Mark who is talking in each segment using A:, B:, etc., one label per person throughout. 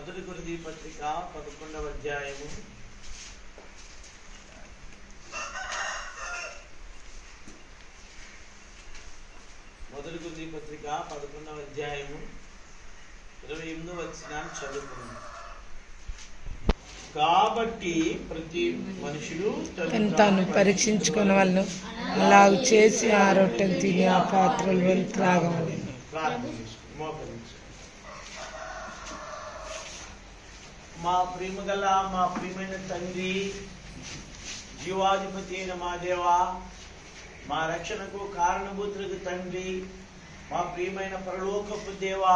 A: మొదటి కొరింథీ పత్రిక 11వ అధ్యాయము మొదటి కొరింథీ పత్రిక 11వ అధ్యాయము 28వ వచనాన్ని చదువుకుందాం. కాబట్టి ప్రతి మనుషుడు
B: తాను పరీక్షించుకున్న వాళ్ళను అలాగ చేసి ఆ రొట్టెలు తిని ఆ పాత్రలు వెళ్ళి త్రాగవాలి.
A: మా ప్రేమగల మా ప్రియమైన తండ్రి, జీవాధిపతి అయిన మా దేవా, మా రక్షణకు కారణభూతులకు తండ్రి, మా ప్రియమైన పరలోకపు దేవా,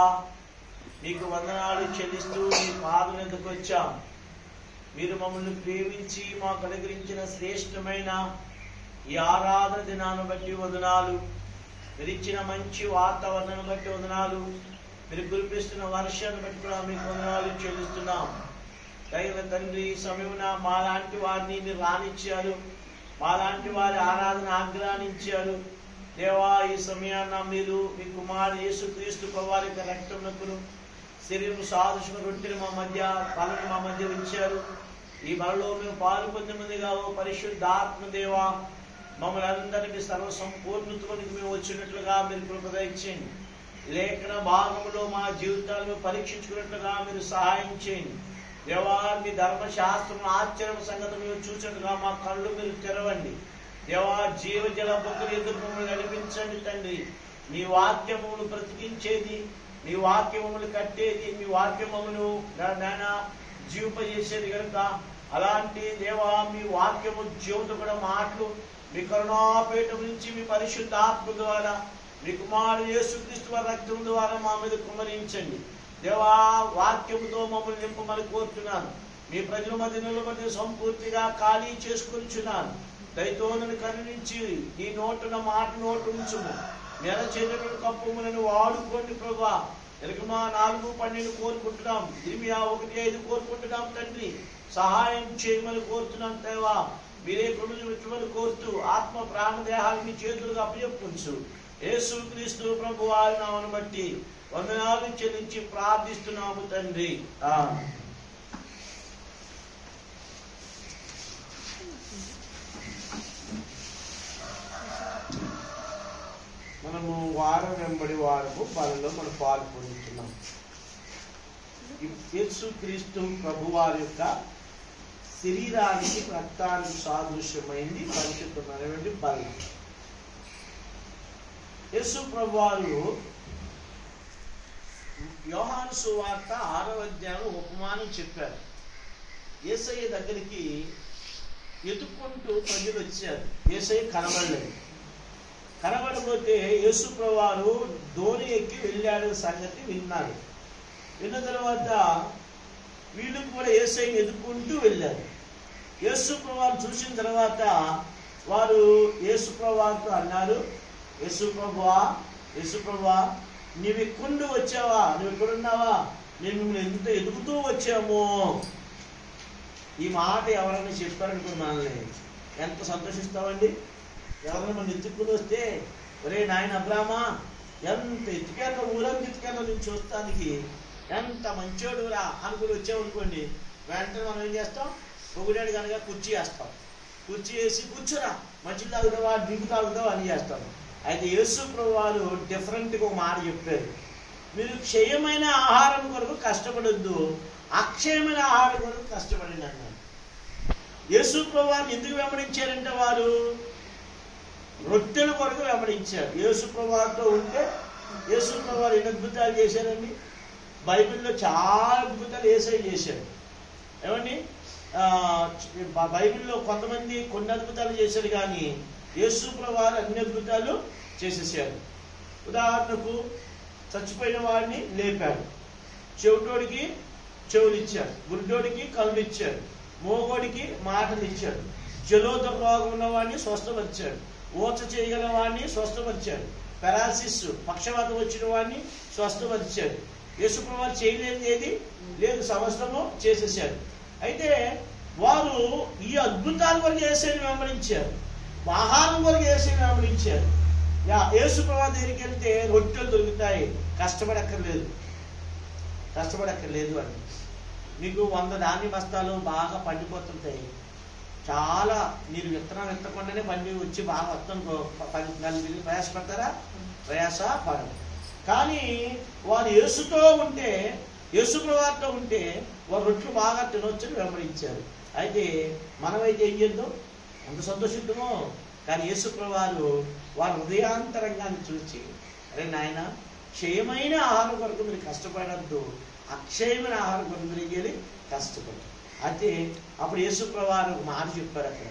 A: మీకు వందనాలు చెల్లిస్తూ మీ పాదం ఎందుకు వచ్చాం. మీరు మమ్మల్ని ప్రేమించి మాకు అనుగ్రహించిన శ్రేష్టమైన ఈ ఆరాధన దినాన్ని బట్టి వందనాలు. మీరు ఇచ్చిన మంచి వాతావరణాన్ని బట్టి వందనాలు. మీరు కురిపిస్తున్న వర్షాన్ని బట్టి కూడా మీకు వందనాలు చెల్లిస్తున్నాం. దైవ తండ్రి, ఈ సమయమున మాలాంటి వారిని మీరు రానిచ్చారు, మాలాంటి వారి ఆరాధన ఆగ్రహించారు. దేవా, ఈ సమయాన్న మీరు మీ కుమారుడు యేసుక్రీస్తు ప్రభువారి యొక్క రక్తమునకును శరీరం సాదృశ్య రొట్టెను మా మధ్య పలను మా మధ్య ఉంచారు. ఈ బలలో మేము పాలు పొందినదిగా ఓ పరిశుద్ధాత్మ దేవా, మమ్మల్ని అందరినీ సర్వ సంపూర్ణతలోనికి మేము వచ్చినట్లుగా మీరు కృప దయచేయండి. లేఖన భాగంలో మా జీవితాలను పరీక్షించుకున్నట్లుగా మీరు సహాయం చేయండి. దేవా, మీ ధర్మశాస్త్రం ఆశ్చర్య సంగతి మేము చూసినట్లుగా మా కళ్ళు మీరు తెరవండి. దేవా, జీవజల బొక్కలు ఎదురు మమ్మల్ని నడిపించండి తండ్రి. మీ వాక్యమును బ్రతికించేది, మీ వాక్యములు కట్టేది, మీ వాక్యమును నాయన జీవింపజేసేది కనుక అలాంటి దేవా, మీ వాక్యము జీవితం కూడా మాటలు మీ కరుణాపేట నుంచి మీ పరిశుద్ధాత్మ ద్వారా మీ కుమారుడు యేసుక్రీస్తు వారి రక్తం ద్వారా మా మీద కుమరించండి. దేవా, వాక్యముతో మమ్మల్ని నింపమని కోరుతున్నాను. మీ ప్రజల మధ్య నిలబడి సంపూర్తిగా ఖాళీ చేసుకొనిచున్నాను. దయతో నన్ను కరుణించి నీ నోటున మాట నోటు ఉంచుము. మెర చేతులను కప్పుములను వాడుకోండి ప్రభా. ఎరకమా 4:12 కోరుకుంటున్నాం, ఇర్మియా 1:5 కోరుకుంటున్నాం తండ్రి. సహాయం చేయమని కోరుతున్నాం దేవా. మీరే కృపను కోరుతూ ఆత్మ ప్రాణదేహాలు మీ చేతులుగా అప్పచెప్పుంచు. యేసుక్రీస్తు ప్రభు వారి నామమును బట్టి వందనాలు చెల్లించి ప్రార్థిస్తున్నాము తండ్రి. మనము వారం వెంబడి వారము బలలో మనం పాలు పొందుతున్నాం. యేసుక్రీస్తు ప్రభు వారి యొక్క శరీరానికి రక్తానికి సాదృశ్యమైంది పరిశుద్ధమైనటువంటి బలి. యేసు ప్రభు వారు యోహాను సువార్త 6వ అధ్యాయం ఉపమానం చెప్పారు. యేసయ్య దగ్గరికి ఎత్తుక్కుంటూ ప్రజలు వచ్చారు. యేసయ్య కనబడలేదు. కనబడకపోతే యేసు ప్రభు వారు ధోని ఎక్కి వెళ్ళాడు సంగతి విన్నారు. విన్న తర్వాత వీళ్ళు కూడా యేసయ్యని ఎదుర్కొంటూ వెళ్ళారు. యేసు ప్రభు వారు చూసిన తర్వాత వారు యేసు ప్రభు వారితో అన్నారు, యేసు ప్రభువా, నీవు ఎక్కడుండి వచ్చావా? నువ్వు ఎక్కడున్నావా? నేను మిమ్మల్ని ఎంత ఎదుగుతూ వచ్చామో. ఈ మాట ఎవరైనా చెప్పారనుకో మనల్ని ఎంత సంతోషిస్తామండి. ఎవరైనా మనం ఎత్తుకుని వస్తే, ఒరే నాయన అబ్రామా, ఎంత ఎత్తుకెళ్ళ ఊరంతా ఎత్తుకెళ్ళ నేను చూస్తానికి, ఎంత మంచోడురా అనుకుని వచ్చామనుకోండి, వెంటనే మనం ఏం చేస్తాం? పొగుడాడు కనుక కుర్చీ వేస్తాం. కుర్చీ వేసి కూర్చోరా, మంచిలు తాగుతావా, డ్రింక్ తాగుతావా అని చేస్తాం. అయితే యేసు ప్రభు వారు డిఫరెంట్గా ఒక మాట చెప్పారు. మీరు క్షయమైన ఆహారం కొరకు కష్టపడొద్దు, అక్షయమైన ఆహారం కొరకు కష్టపడండి అన్నారు. యేసు ప్రభు వారిని ఎందుకు వెంబడించారంటే వారు రొట్టెల కొరకు వెంబడించారు. యేసు ప్రభు వారితో ఉంటే యేసు ప్రభు వారు ఎన్ని అద్భుతాలు చేశారండి. బైబిల్లో చాలా అద్భుతాలు యేసయ్య చేశారు. ఏమండి, బైబిల్లో కొంతమంది కొన్ని అద్భుతాలు చేశారు, కానీ యేసు ప్రభు వారు అన్ని అద్భుతాలు చేసేసారు. ఉదాహరణకు చచ్చిపోయిన వాడిని లేపాడు, చెవిటోడికి చెవులు ఇచ్చాడు, గుడ్డోడికి కళ్ళు ఇచ్చాడు, మోగోడికి మాటలు ఇచ్చాడు, జలోద రోగం ఉన్నవాడిని స్వస్థపరిచాడు, ఊచ చేయగల వాడిని స్వస్థపరిచాడు, పెరాసిస్ పక్షవాతం వచ్చిన వాడిని స్వస్థపరిచాడు. యేసు ప్రభు వారు చేయలేదు ఏది లేదు, సమస్తము చేసేసాడు. అయితే వారు ఈ అద్భుతాల వరకు యేసయ్యని వెంబడించారు, ఆహారం వరకు యేసయ్యని వెంబడించారు. యేసు ప్రభు దగ్గరికి వెళ్తే రొట్టెలు దొరుకుతాయి, కష్టపడక్కర్లేదు అని. మీకు 100 ధాన్య బస్తాలు బాగా పండిపోతుంటాయి. చాలా మీరు విత్తనం విత్తకుండానే పండి వచ్చి బాగా వస్తాను 10 ప్రయాసపడతారా? ప్రయాస పడరు. కానీ వారు యేసుతో ఉంటే, యేసు ప్రభువుతో ఉంటే వారు రొట్టెలు బాగా తినొచ్చని వెంబడించారు. అయితే మనమైతే ఏం చేద్దాం? ఎంత సంతోషిద్దామో. కానీ యేసు ప్రభువు వారి హృదయాంతరంగాన్ని చూసి, అరే నాయన, క్షయమైన ఆహారం కొరకు మీరు కష్టపడద్దు, అక్షయమైన ఆహారం కొరకు మీరు ఏం చేయాలి? కష్టపడదు. అయితే అప్పుడు యేసు ప్రభువు ఒక మాట చెప్పారు. అక్కడ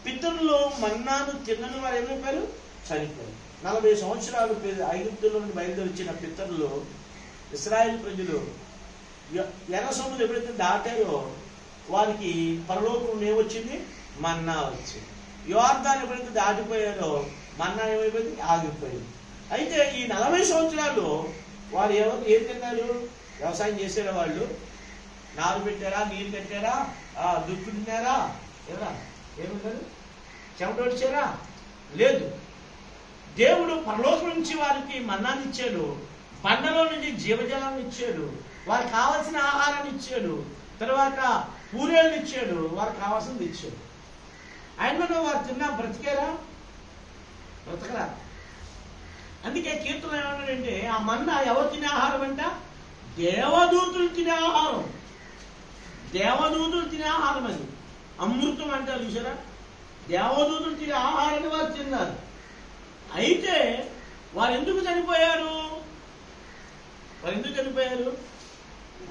A: పితరులు మన్నాను తిన్నని వారు ఏమైపోయారు? చనిపోయారు. 40 సంవత్సరాలు ఐగుప్తుల నుండి బయలుదేరి వచ్చిన పితరులు, ఇశ్రాయేలు ప్రజలు ఎర్ర సముద్రం ఎప్పుడైతే దాటారో వారికి పరలోకం నుండి ఏమొచ్చింది? మన్నా వచ్చింది. యోర్దాను ఎప్పుడైతే దాటిపోయారో మన్నా ఏమైపోయింది? ఆగిపోయింది. అయితే ఈ 40 సంవత్సరాలు వారు ఏం తిన్నారు? వ్యవసాయం చేసారా? వాళ్ళు నారు పెట్టారా? నీరు కట్టారా? దుక్కు తిన్నారా? ఏమన్నారు? చెమట వచ్చారా? లేదు. దేవుడు పరలోకం నుంచి వారికి మన్నాన్ని ఇచ్చాడు, బండలో నుంచి జీవజలాన్ని ఇచ్చాడు, వారికి కావాల్సిన ఆహారాన్ని ఇచ్చాడు, తర్వాత పూరేళ్ళు ఇచ్చాడు, వారికి కావాల్సింది ఇచ్చాడు. ఆయనలో వారు తిన్నా బ్రతికారా? బ్రతకరా. అందుకే కీర్తన ఏమన్నాడంటే, ఆ మన్నా ఎవరు తినే ఆహారం అంట? దేవదూతులు తినే ఆహారం. దేవదూతులు తినే ఆహారం. అది అమృతం అంటారు చూసారా? దేవదూతులు తినే ఆహారాన్ని వారు తిన్నారు. అయితే వారు ఎందుకు చనిపోయారు?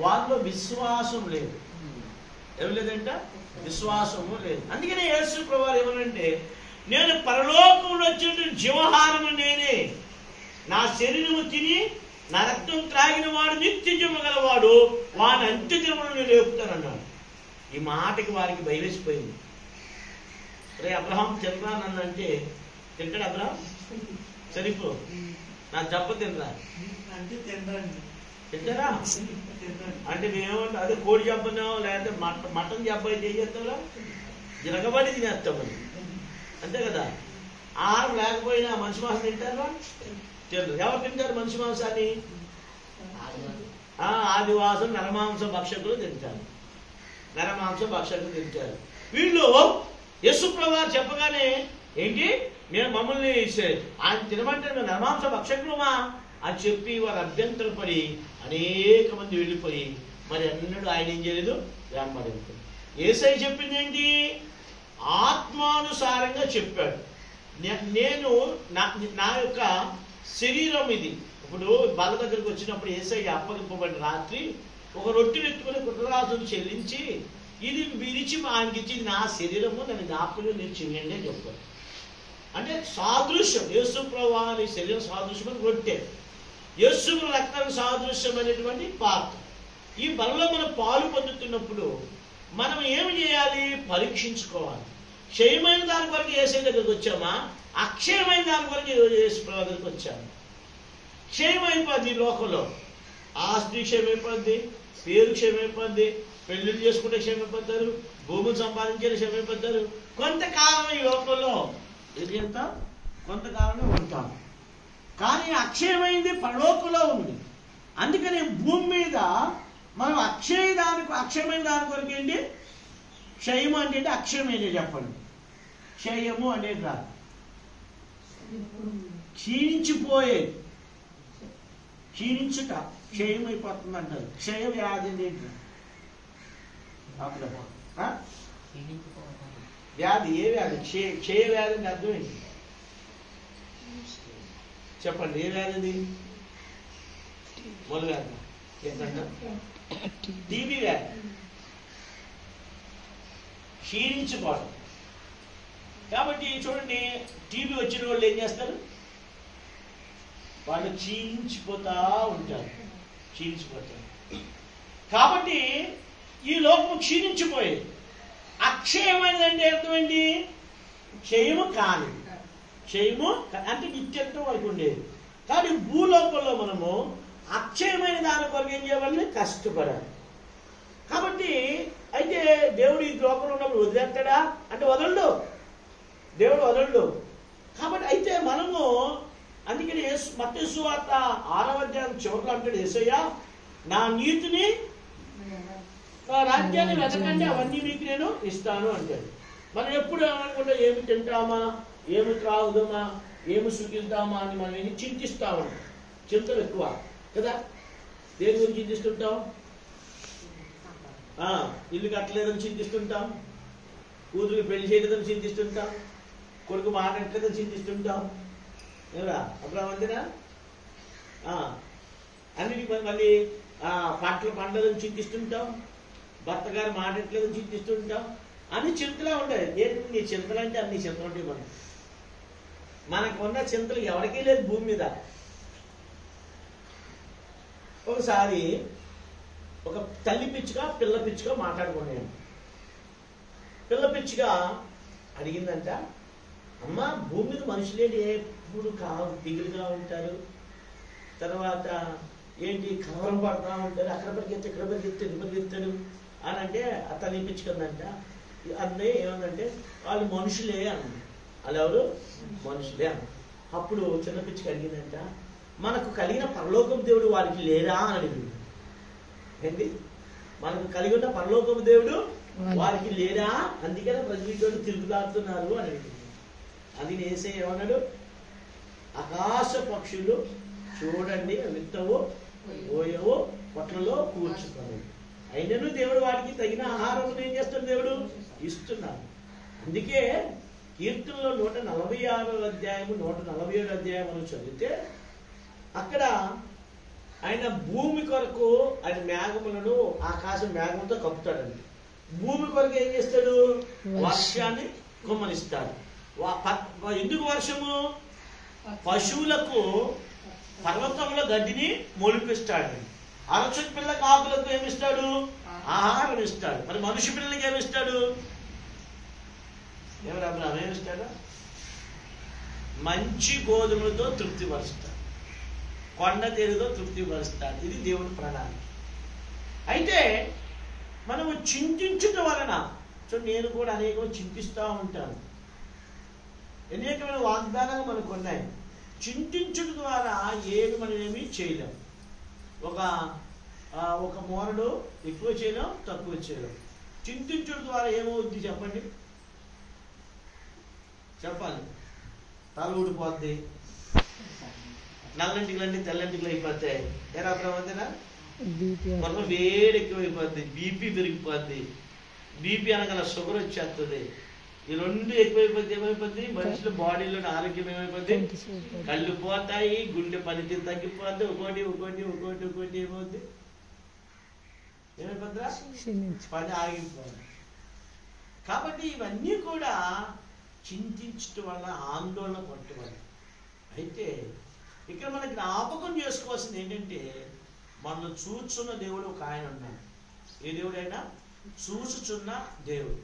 A: వారిలో విశ్వాసం లేదు. ఏం లేదంట? విశ్వాసము లేదు. అందుకనే యేసు ప్రభువు ఏమనంటే, నేను పరలోకంలో వచ్చిన జీవహారము నేనే, నా శరీరము తిని నా రక్తం త్రాగిన వాడు నిత్య జీవము గలవాడు, వాని అంత్య దినములను నేను లేపుతానన్నాడు. ఈ మాటకి వారికి భయవేసిపోయింది. రే అబ్రహాం తినరా నన్ను అంటే తింటాడు అబ్రహాం? సరిపో నా జబ్బ తినరా అంటే తింటారా? అంటే మేమేమంటే అదే కోడి జబ్బనో లేకపోతే మటన్ జబ్బ అయితే ఏం చేస్తావురా? జరగబడి తినేస్తామని, అంతే కదా. ఆహారం లేకపోయినా మనిషి మాంసం తింటారా? తింటారు. ఎవరు తింటారు మనిషి మాంసాన్ని? ఆదివాసం నరమాంస భక్షకులు తింటారు. వీళ్ళు యేసు ప్రభువు చెప్పగానే ఏంటి, మేము మమ్మల్ని ఆయన తినమంటే మేము నరమాంస భక్షకులమా అని చెప్పి వారు అభ్యంతరపడి అనేక మంది వెళ్ళిపోయి మరి అన్నడు ఆయన ఏం చేయలేదు? వెంబడించాడు. యేసయ్య చెప్పింది ఏంటి? ఆత్మానుసారంగా చెప్పాడు. నేను నా యొక్క శరీరం ఇది. ఇప్పుడు బాల దగ్గరికి వచ్చినప్పుడు యేసయ్య అప్పగింపబడిన రాత్రి ఒక రొట్టెలు ఎత్తుకుని కృతజ్ఞతలు చెల్లించి ఇది విరిచి ఆయనకి ఇచ్చింది నా శరీరము, నన్ను జ్ఞాపకం నేను చెయ్యండి అని చెప్పారు. అంటే సాదృశ్యం, యేసు ప్రభువు శరీరం సాదృశ్యం రొట్టె, యేసు రక్తానికి సాదృశ్యం అనేటువంటి పాత్ర. ఈ బలలో మనం పాలు పొందుతున్నప్పుడు మనం ఏమి చేయాలి? పరీక్షించుకోవాలి. క్షయమైన దాని కొరకు యేసయ్య దగ్గరికి వచ్చామా? అక్షయమైన దాని కొరకు యేసు ప్రభు దగ్గరికి వచ్చాము. క్షయమైపోద్ది లోకంలో, ఆస్తి క్షయమైపోద్ది, పేరు క్షయమైపోద్ది, పెళ్లిళ్ళు చేసుకుంటే క్షయమైపోతారు, భూములు సంపాదించే క్షయమైపోతారు. కొంతకాలం ఈ లోకంలో ఇది ఎంత కొంతకాలమే ఉంటాం. కానీ అక్షయమైంది పరలోకంలో ఉంది. అందుకని భూమి మీద మనం అక్షయమైన దాని కొరకు ఏంటి? క్షయము అంటే అక్షయమైంది చెప్పండి. క్షయము అనేది రాదు, క్షీణించిపోయేది. క్షీణించుట క్షయమైపోతుంది అంటారు. క్షయ వ్యాధి ఏంటి? వ్యాధి ఏ వ్యాధి? క్షయ వ్యాధి అంటే అర్థం ఏంటి చెప్పండి? ఏ వ్యాధి అది? మొదలు వ్యాధి ఏంటంట? టీబీ వ్యాధి. క్షీణించుకోవడం. కాబట్టి చూడండి, టీబీ వచ్చిన వాళ్ళు ఏం చేస్తారు? వాళ్ళు క్షీణించిపోతా ఉంటారు. కాబట్టి ఈ లోకం క్షీణించిపోయేది. అక్షయమైనదంటే అర్థమైంది క్షయము కాని, క్షయము అంటే నిత్యత్వం వరకు ఉండేది. కానీ భూలోకంలో మనము అక్షయమైన దాని కొరకు ఏం చేయాలి? కష్టపడాలి. కాబట్టి అయితే దేవుడు ఈ లోకంలో ఉన్నప్పుడు వదిలేస్తాడా అంటే వదలడు, దేవుడు వదలడు. కాబట్టి అయితే మనము అందుకని మత్తయి సువార్త 6వ అధ్యాయం చివరిలో అంటాడు యేసయ్య, నా నీతిని ఆ రాజ్యాన్ని వెతకండి, అవన్నీ మీకు నేను ఇస్తాను అంటాడు. మనం ఎప్పుడు ఏమనుకుంటా, ఏమి తింటామా, ఏమి త్రాగుదామా, ఏమి సుఖిద్దామా అని మనం ఏమి చింతిస్తామంట. చింతలు ఎక్కువ కదా. దేని గురించి చింతిస్తుంటాం? ఇల్లు కట్టలేదని చింతిస్తుంటాం, కూతురు పెళ్లి చేయలేదని చింతిస్తుంటాం, కొడుకు మాట్లాడలేదని చింతిస్తుంటాం. ఎవరా అప్పుడు అంతేనా? అన్నిటికీ మళ్ళీ పంటలు పండదని చింతిస్తుంటాం, భర్త గారు మాట్లాడలేదని చింతిస్తుంటాం. అన్ని చింతలా ఉంటాయి. ఏంటి నీ చింతలు అంటే అన్ని చింతలు ఉంటాయి. మనకున్న చింతలు ఎవరికీ లేదు భూమి మీద. ఒకసారి ఒక తల్లి పిచ్చుక పిల్ల పిచ్చుక మాట్లాడుకున్నాను. పిల్ల పిచ్చుక అడిగిందంట, అమ్మ భూమి మీద మనుషులేంటి ఎప్పుడు దిగులుగా ఉంటారు, తర్వాత ఏంటి కలవరం పడుతూ ఉంటారు, అక్కడ పరిగెత్తి ఇక్కడ పరిగెత్తాడు పరిగెత్తాడు అని అంటే ఆ తల్లి పిచ్చుకుందంట. అన్నయ్య ఏమందంటే వాళ్ళు మనుషులే అన్న. వాళ్ళు ఎవరు? మనుషులే అన్న. అప్పుడు చిన్న పిచ్చుక అడిగిందంట, మనకు కలిగిన పరలోకపు దేవుడు వారికి లేరా అని అడిగింది. ఏంటి? మనకు కలిగి ఉన్న పరలోకపు దేవుడు వారికి లేరా, అందుకనే ప్రజలు తిరుగులాడుతున్నారు అని అడిగింది. అది నేసే ఏమన్నాడు, ఆకాశ పక్షులు చూడండి విత్తవు పోయవు పొట్లలో కూర్చున్నాడు, అయినను దేవుడు వాడికి తగిన ఆహారం ఏం చేస్తాడు, దేవుడు ఇస్తున్నాడు. అందుకే కీర్తనలో 146వ అధ్యాయము 147వ అధ్యాయం అని చదివితే అక్కడ ఆయన భూమి కొరకు ఆయన మేఘములను ఆకాశం మేఘంతో కప్పుతాడండి. భూమి కొరకు ఏం చేస్తాడు? వర్షాన్ని కుమ్మరిస్తాడు. ఎందుకు వర్షము? పశువులకు పర్వతంలో గడ్డిని మొలిపిస్తాడు. అరచు పిల్ల కాకులకు ఏమిస్తాడు? ఆహారం ఇస్తాడు. మరి మనుషు పిల్లలకి ఏమిస్తాడు? ఎవరన్నా ఏమిస్తాడు? మంచి గోధుమలతో తృప్తిపరుస్తాడు, కొండ తేరుతో తృప్తిపరుస్తాడు. ఇది దేవుని ప్రణాళిక. అయితే మనము చింతించటం వలన, నేను కూడా అనేకం చింతిస్తూ ఉంటాను, అనేకమైన వాగ్దానాలు మనకు ఉన్నాయి. చింతించడం ద్వారా ఏమి మనం ఏమి చేయలేం. ఒక మోరడు ఎక్కువ చేయలేం, తక్కువ చేయలేం. చింతించడం ద్వారా ఏమవుద్ది చెప్పండి? చెప్పాలి. తల ఊడిపోద్ది, నల్లంటికలన్నీ తెల్లంటికలు అయిపోతాయి. ఎలా ప్రమాదేనా? మొత్తం వేడి ఎక్కువైపోద్ది, బీపీ పెరిగిపోద్ది. బీపీ అనగల షుగర్ వచ్చేస్తుంది. ఈ రెండు ఎక్కువైపోద్ది. ఏమైపోద్ది? మనుషుల బాడీలోని ఆరోగ్యం ఏమైపోద్ది? కళ్ళు పోతాయి, గుండె పనితీరు తగ్గిపోద్ది. ఒకటి ఒకటి ఒకటి ఒకటి ఏమవుద్ది? ఏమైపోద్దిరా? పని ఆగిపోద్ది. కాబట్టి ఇవన్నీ కూడా చింతించటం వల్ల, ఆందోళన పడటం వల్ల. అయితే ఇక్కడ మనకి జ్ఞాపకం చేసుకోవాల్సింది ఏంటంటే, మనల్ని చూచున్న దేవుడు ఒక ఆయన ఉన్నాడు. ఏ దేవుడైనా? చూచుచున్న దేవుడు.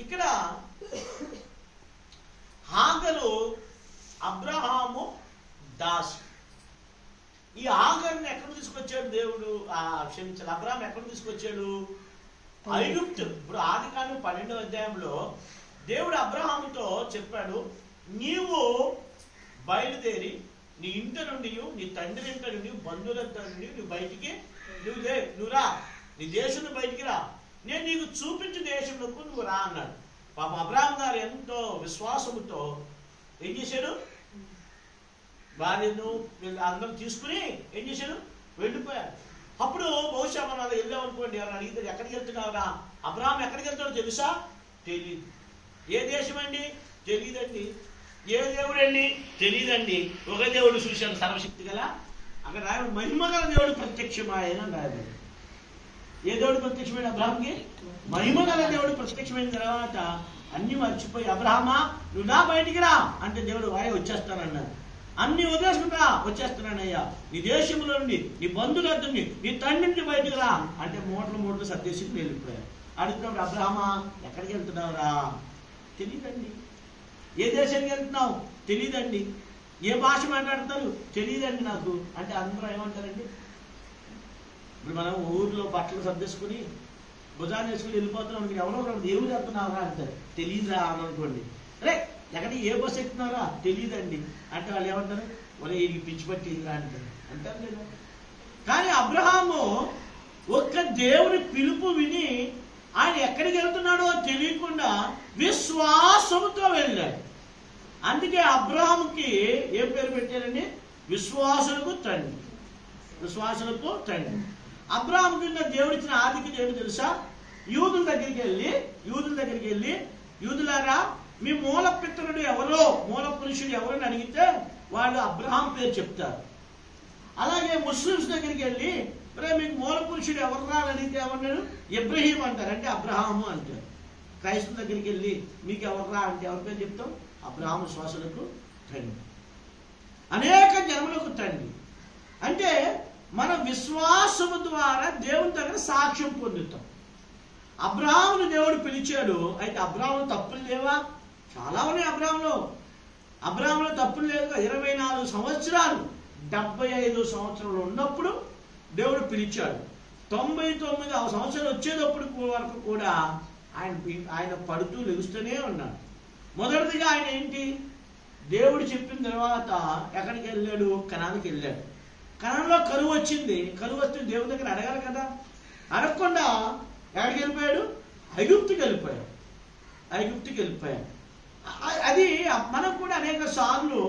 A: ఇక్కడ హాగరు అబ్రహాము దాసు. ఈ హాగర్ని ఎక్కడ తీసుకొచ్చాడు దేవుడు? క్షమించాలి, అబ్రహాం ఎక్కడ తీసుకొచ్చాడు? ఐగుప్తు. ఇప్పుడు ఆదికాండం 12వ అధ్యాయంలో దేవుడు అబ్రహాముతో చెప్పాడు, నీవు బయలుదేరి నీ ఇంటి నుండి, నీ తండ్రి ఇంటి నుండి, బంధువులంతా నుండి నువ్వు బయటికి నువ్వు రా, నీ దేశం బయటికి రా, నేను నీకు చూపించే దేశంలోకి నువ్వు రా అన్నాడు. పాప అబ్రహాం గారు ఎంతో విశ్వాసముతో ఏం చేశాడు? భార్యను అందరూ తీసుకుని ఏం చేశాడు? వెళ్ళిపోయాడు. అప్పుడు బహుశా మనం అలా వెళ్ళామనుకోండి, ఎవరైనా అడిగితే ఎక్కడికి వెళ్తున్నావురా? అబ్రహాం ఎక్కడికి వెళ్తాడో తెలుసా? తెలియదు. ఏ దేశం అండి? తెలియదండి. ఏ దేవుడు అండి? తెలియదండి. ఒక దేవుడు చూశాడు, సర్వశక్తి గల. అక్కడ రాయడు మహిమ గల దేవుడు ప్రత్యక్షమాయన రాయడు. ఏ దేవుడు ప్రత్యక్షమైన అబ్రహాంకి? మహిమ గల దేవుడు ప్రత్యక్షమైన తర్వాత అన్ని మర్చిపోయి, అబ్రహామా నువ్వు నా బయటికి రా అంటే దేవుడు వాయ వచ్చేస్తానన్నాడు. అన్ని వదిలేసుకుంటా, వచ్చేస్తున్నానయ్యా, నీ దేశంలో నుండి, నీ బంధువులందరినీ, నీ తండ్రిని బయటికి రా అంటే మూటలు సర్దేసి వెళ్ళిపోయారు. అడుగుతున్నాడు, అబ్రహామా ఎక్కడికి వెళ్తున్నావురా? తెలియదండి. ఏ దేశానికి వెళ్తున్నావు? తెలియదండి. ఏ భాష మాట్లాడతారు? తెలియదండి నాకు అంటే అందరూ ఏమంటారండి? ఇప్పుడు మనం ఊర్లో బట్టలు సర్దేసుకుని భుజాన్ని వేసుకుని వెళ్ళిపోతున్నాం, ఎవరో దేవుడు వెళ్తున్నావురా అంటారు. తెలియదురా అని అనుకోండి. అరే ఎక్కడికి ఏ బస్సు ఎక్కుతున్నారా? తెలియదండి అంటే వాళ్ళు ఏమంటారు? వాళ్ళ ఈ పిచ్చి పట్టిందిరా అంటారు. అంటారు లేదా? కానీ అబ్రహాము ఒక్క దేవుని పిలుపు విని ఆయన ఎక్కడికి వెళ్తున్నాడో తెలియకుండా విశ్వాసముతో వెళ్ళాడు. అందుకే అబ్రహాముకి ఏం పేరు పెట్టారండి? విశ్వాసులకు తండ్రి. విశ్వాసులకు తండ్రి. అబ్రహాముకి దేవుడు ఇచ్చిన ఆదికి ఏమి తెలుసా? యూదుల దగ్గరికి వెళ్ళి యూదులారా, మీ మూల పితరుడు ఎవరో, మూల పురుషుడు ఎవరని అడిగితే వాళ్ళు అబ్రహాం పేరు చెప్తారు. అలాగే ముస్లిమ్స్ దగ్గరికి వెళ్ళి మరి మీకు మూల పురుషుడు ఎవర్రా అని అడిగితే ఏమన్నాడు? ఇబ్రహీం అంటారు, అంటే అబ్రహాము అంటారు. క్రైస్తవ దగ్గరికి వెళ్ళి మీకు ఎవర్రా అంటే ఎవరి పేరు చెప్తాం? అబ్రహాము విశ్వాసులకు తండ్రి, అనేక జన్మలకు తండ్రి. అంటే మన విశ్వాసము ద్వారా దేవుని దగ్గర సాక్ష్యం పొందుతాం. అబ్రహామును దేవుడు పిలిచాడు. అయితే అబ్రహాములో తప్పులు లేవా? చాలా ఉన్నాయి అబ్రహాములో తప్పులు లేదుగా. 24 సంవత్సరాలు 75 సంవత్సరాలు ఉన్నప్పుడు దేవుడు పిలిచాడు. 99వ సంవత్సరం వచ్చేటప్పుడు వరకు కూడా ఆయన పడుతూ లెగుస్తూనే ఉన్నాడు. మొదటిదిగా ఆయన ఏంటి? దేవుడు చెప్పిన తర్వాత ఎక్కడికి వెళ్ళాడు? కనానికి వెళ్ళాడు. కనాన్లో కరువు వచ్చింది. కరువు వస్తే దేవుడి దగ్గర అడగాలి కదా. అడగకుండా ఎక్కడికి వెళ్ళిపోయాడు? ఐగుప్తుకి వెళ్ళిపోయాడు. అది మనం కూడా అనేక సార్లు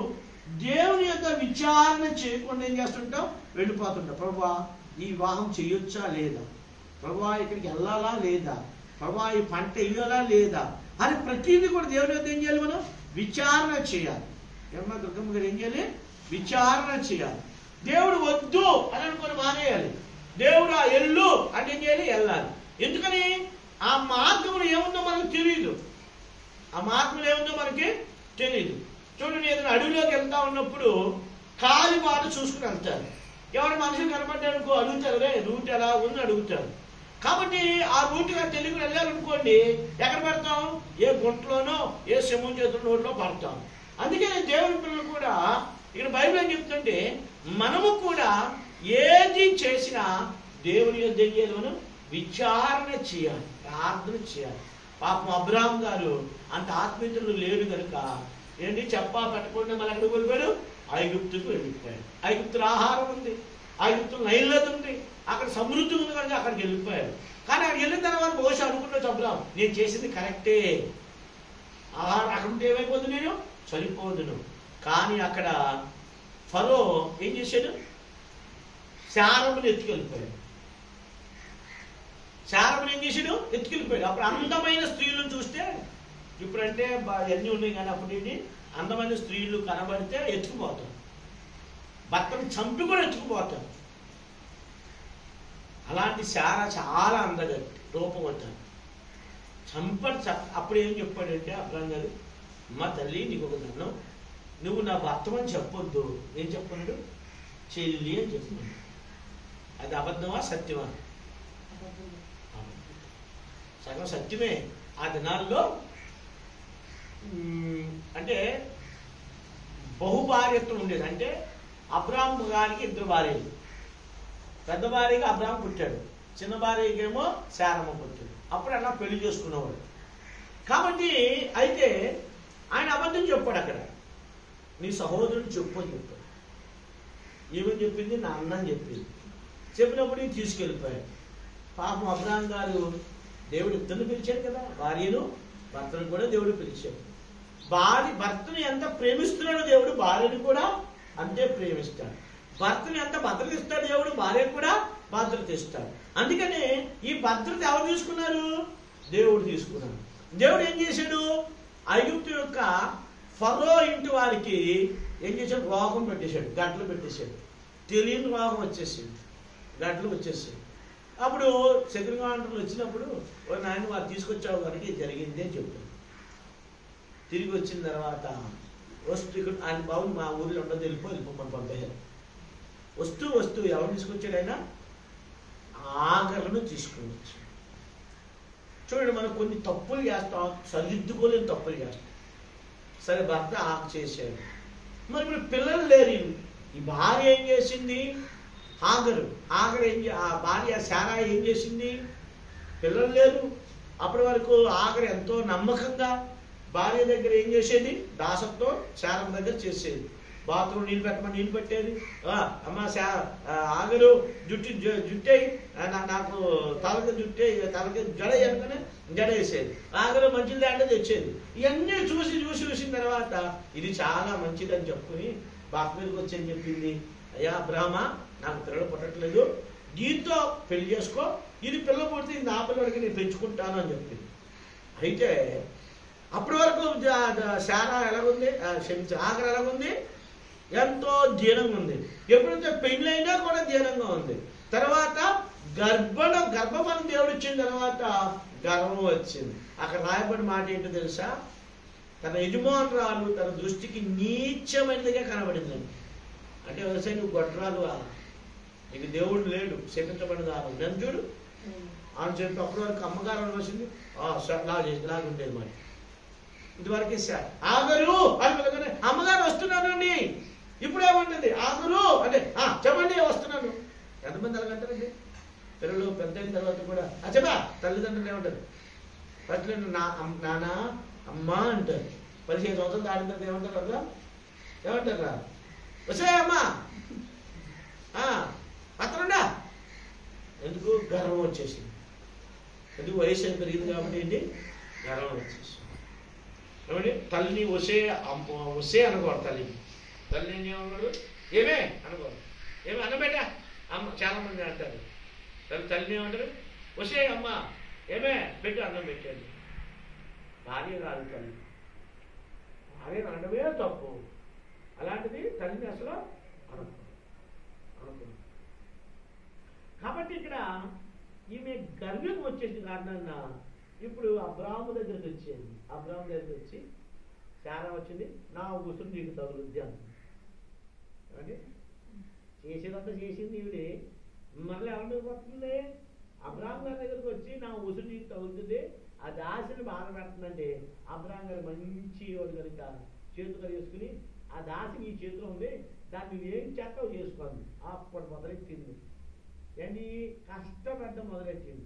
A: దేవుని యొక్క విచారణ చేయకుండా ఏం చేస్తుంటాం? వెళ్ళిపోతుంటాం. ప్రభువా, ఈ వివాహం చేయొచ్చా లేదా? ప్రభువా, ఇక్కడికి వెళ్ళాలా లేదా? ప్రభువా, ఈ పంట వేయాలా లేదా అని ప్రతిదీ కూడా దేవుని యొక్క ఏం చేయాలి? మనం విచారణ చేయాలి. ఏమన్నా దుర్గమ్మ గారు ఏం చేయాలి? విచారణ చేయాలి. దేవుడు వద్దు అని అనుకుని మానేయాలి. దేవుడు ఆ ఎల్లు అంటే ఏం చేయాలి? వెళ్ళాలి. ఎందుకని? ఆ మార్గంలో ఏముందో మనకు తెలియదు. చూడండి, ఏదైనా అడవిలోకి వెళ్తా ఉన్నప్పుడు కాలి మాట చూసుకుని వెళ్తారు. ఎవరి మనుషులు కనబడ్డారనుకో అడుగుతారు, రే రూట్ ఎలా ఉంది అడుగుతారు. కాబట్టి ఆ రూట్గా తెలియని వెళ్ళాలనుకోండి, ఎక్కడ పడతాం? ఏ గుంటలోనో ఏ సింహం చేతుల నోట్లో పడతాం. అందుకే దేవుని పిల్లలు కూడా ఇక్కడ బైబిల్ ఏం చెప్తుంటే, మనము కూడా ఏది చేసినా దేవుని యొక్క మనం విచారణ చేయాలి, ప్రార్థన చేయాలి. పాపం అబ్రహాం గారు అంత ఆత్మీయులు లేడు కనుక ఏంటి చెప్పా పట్టకుండా మళ్ళీ ఎక్కడికి వెళ్ళిపోయాడు? ఐగుప్తుకు వెళ్ళిపోయాడు. ఐగుప్తులో ఆహారం ఉంది, ఐగుప్తులో నైలత ఉంది, అక్కడ సమృద్ధి ఉంది కనుక అక్కడికి వెళ్ళిపోయాడు. కానీ అక్కడికి వెళ్ళిన తర్వాత బహుశా అనుకున్నాడు అబ్రహాం, నేను చేసింది కరెక్టే, ఆహారం అక్కడ ఉంటే ఏమైపోదు, నేను చనిపోదును. కానీ అక్కడ ఫరో ఏం చేశాడు? శారమును ఎత్తుకెళ్ళిపోయాడు. అప్పుడు అందమైన స్త్రీలను చూస్తే, ఇప్పుడంటే అన్నీ ఉన్నాయి కానీ అప్పుడు అందమైన స్త్రీలు కనబడితే ఎత్తుకుపోతారు, భర్తను చంపి కూడా ఎత్తుకుపోతారు. అలాంటి శార చాలా అందగట్టి రూపవతారు. అప్పుడు ఏం చెప్పాడంటే అబ్రహాం గారు, మా తల్లి నీకు ఒక దండం, నువ్వు నా భర్తమని చెప్పొద్దు. ఏం చెప్పన్నాడు? చెల్లి అని చెప్తున్నాడు. అది అబద్ధమా సత్యమా? సగం సత్యమే. ఆ దినాల్లో అంటే బహుభార్యత్వం ఉండేది. అంటే అబ్రహాం గారికి 2 భార్యలు. పెద్ద భార్యగా అబ్రహాం పుట్టాడు, చిన్న భార్యకేమో శారమ్మ పుట్టాడు. అప్పుడు అలా పెళ్లి చేసుకునేవాడు. కాబట్టి అయితే ఆయన అబద్ధం చెప్పాడు. అక్కడ నీ సహోదరుడు చెప్పు అని చెప్పాడు. ఏమని చెప్పింది? నా అన్నని చెప్పింది. చెప్పినప్పుడు తీసుకెళ్ళిపోయాడు. పాపం అబ్రహాం గారు దేవుడు ఇద్దరిని పిలిచాడు కదా, భార్యను భర్తను కూడా దేవుడు పిలిచాడు. భర్తను ఎంత ప్రేమిస్తున్నాడో దేవుడు భార్యను కూడా అంతే ప్రేమిస్తాడు. భర్తను ఎంత భద్రత ఇస్తాడు దేవుడు భార్యను కూడా భద్రత ఇస్తాడు. అందుకని ఈ భద్రత ఎవరు తీసుకున్నారు? దేవుడు తీసుకున్నాడు. దేవుడు ఏం చేశాడు? ఐగుప్తు యొక్క ఫరో ఇంటి వారికి ఏం చేశాడు? రోగం పెట్టేశాడు, గడ్డలు పెట్టేశాడు. తెలియని రోగం వచ్చేసింది, గడ్డలు వచ్చేసాడు. అప్పుడు శత్రుఘ్నాంటలు వచ్చినప్పుడు నాయన వారు తీసుకొచ్చావు కనుక జరిగింది అని చెప్తాడు. తిరిగి వచ్చిన తర్వాత వస్తూ ఇక్కడ ఆయన బాబు మా ఊరిలో ఉండదు, వెళ్ళిపోమని పంపేశారు. వస్తూ ఎవరు తీసుకొచ్చాడు? ఆయన ఆగర్ను తీసుకుని వచ్చాడు. చూడండి, మనం కొన్ని తప్పులు చేస్తాం, సరిదిద్దుకోలేని తప్పులు చేస్తాం. సరే భర్త చేశాడు, మరి ఇప్పుడు పిల్లలు లేరు. ఈ భార్య ఏం చేసింది? ఆగరు ఆ భార్య శారా ఏం చేసింది? పిల్లలు లేరు. అప్పటి వరకు ఆగరు ఎంతో నమ్మకంగా భార్య దగ్గర ఏం చేసేది? దాసత్వం శారం దగ్గర చేసేది. బాత్రూమ్ నీళ్ళు పెట్టమని నీళ్ళు పెట్టేది. అమ్మ ఆగరు జుట్టే నాకు తలకి జడ వేయగానే జడ వేసేది. ఆగరు మంచిది అంటే తెచ్చేది. ఇవన్నీ చూసిన తర్వాత ఇది చాలా మంచిదని చెప్పుకుని బాప్ మీదకి వచ్చి అని చెప్పింది, అయ్యా అబ్రాహ్మ నాకు పిల్లలు పుట్టట్లేదు, దీంతో పెళ్లి చేసుకో, ఇది పిల్ల పుడితే ఇది నా పిల్లడికి నేను పెంచుకుంటాను అని చెప్పింది. అయితే అప్పటి వరకు శారా ఎలాగుంది, ఆఖరి ఎలాగుంది, ఎంతో దీనంగా ఉంది. ఎప్పుడైతే పెళ్ళైనా కూడా దీనంగా ఉంది. తర్వాత గర్భఫలం దేవుడు ఇచ్చిన తర్వాత గర్వం వచ్చింది. అక్కడ రాయబడిన మాట ఏంటో తెలుసా? తన యజమానురాలు తన దృష్టికి నీచమైనదిగా కనబడిందండి. అంటే వ్యవసాయం నువ్వు గొడ్రాలు, నీకు దేవుడు లేడు, శపించబడిన నేను చూడు అని చెప్పి అప్పటి వరకు అమ్మగారు అనవలసింది లాగుండేది మాట. ఇదివరకు ఆగరు అని పిలగానే అమ్మగారు వస్తున్నానండి, ఇప్పుడు ఏమంటుంది ఆగరు అంటే చెప్పండి వస్తున్నాను. ఎంతమంది అలాగంటారండి? పిల్లలు పెద్ద అయిన తర్వాత కూడా చెప్పా తల్లిదండ్రులు ఏమంటారు? ఫస్ట్ నాన్న అమ్మ అంటారు. 15 సంవత్సరాలు దాటిన తర్వాత ఏమంటారు? అట్లా ఏమంటారా? వసే అమ్మా అతనుండా. ఎందుకు? గర్వం వచ్చేసింది. ఎందుకు? వయసు పెరిగింది కాబట్టి ఏంటి? గర్వం వచ్చేసింది. ఏమండి? తల్లిని వసే అనుకోరు. తల్లిని ఏమన్నాడు? ఏమే అనుకోరు. ఏమే అన్నబెట్ట అమ్మ. చాలా మంది అంటారు తల్లిని ఏమంటారు? వసే అమ్మ ఏమే పెట్టు అన్నం పెట్టండి. భార్య కాదు తల్లి. భార్య అనడమే తప్పు. అలాంటిది తల్లిని అసలు అనుకున్నాను. కాబట్టి ఇక్కడ ఈమె గర్వం వచ్చేసిన కారణాన్న ఇప్పుడు అబ్రాహాము దగ్గరికి వచ్చేది. అబ్రాహాము దగ్గరికి వచ్చి శారా వచ్చింది, నా ఉసురు నీకు తగులుద్ది అంటుంది. అంటే చేసేదంతా చేసింది ఈవిడే, మళ్ళీ ఎవరి మీద పడుతుంది? అబ్రాహాం గారి దగ్గరికి వచ్చి నా ఉసురు నీకు తగులుతుంది, ఆ దాసిని బాధ పెడుతుందంటే అబ్రాహాం గారు మంచి వాడు కనుక చేతులు వేసుకుని ఆ దాసి నీ చేతిలో ఉంది, దాన్ని ఏం చేస్తావు చేసుకోండి. అప్పుడు మొదలెట్టింది ఏంటి? కష్టపడ్డ మొదలెట్టింది.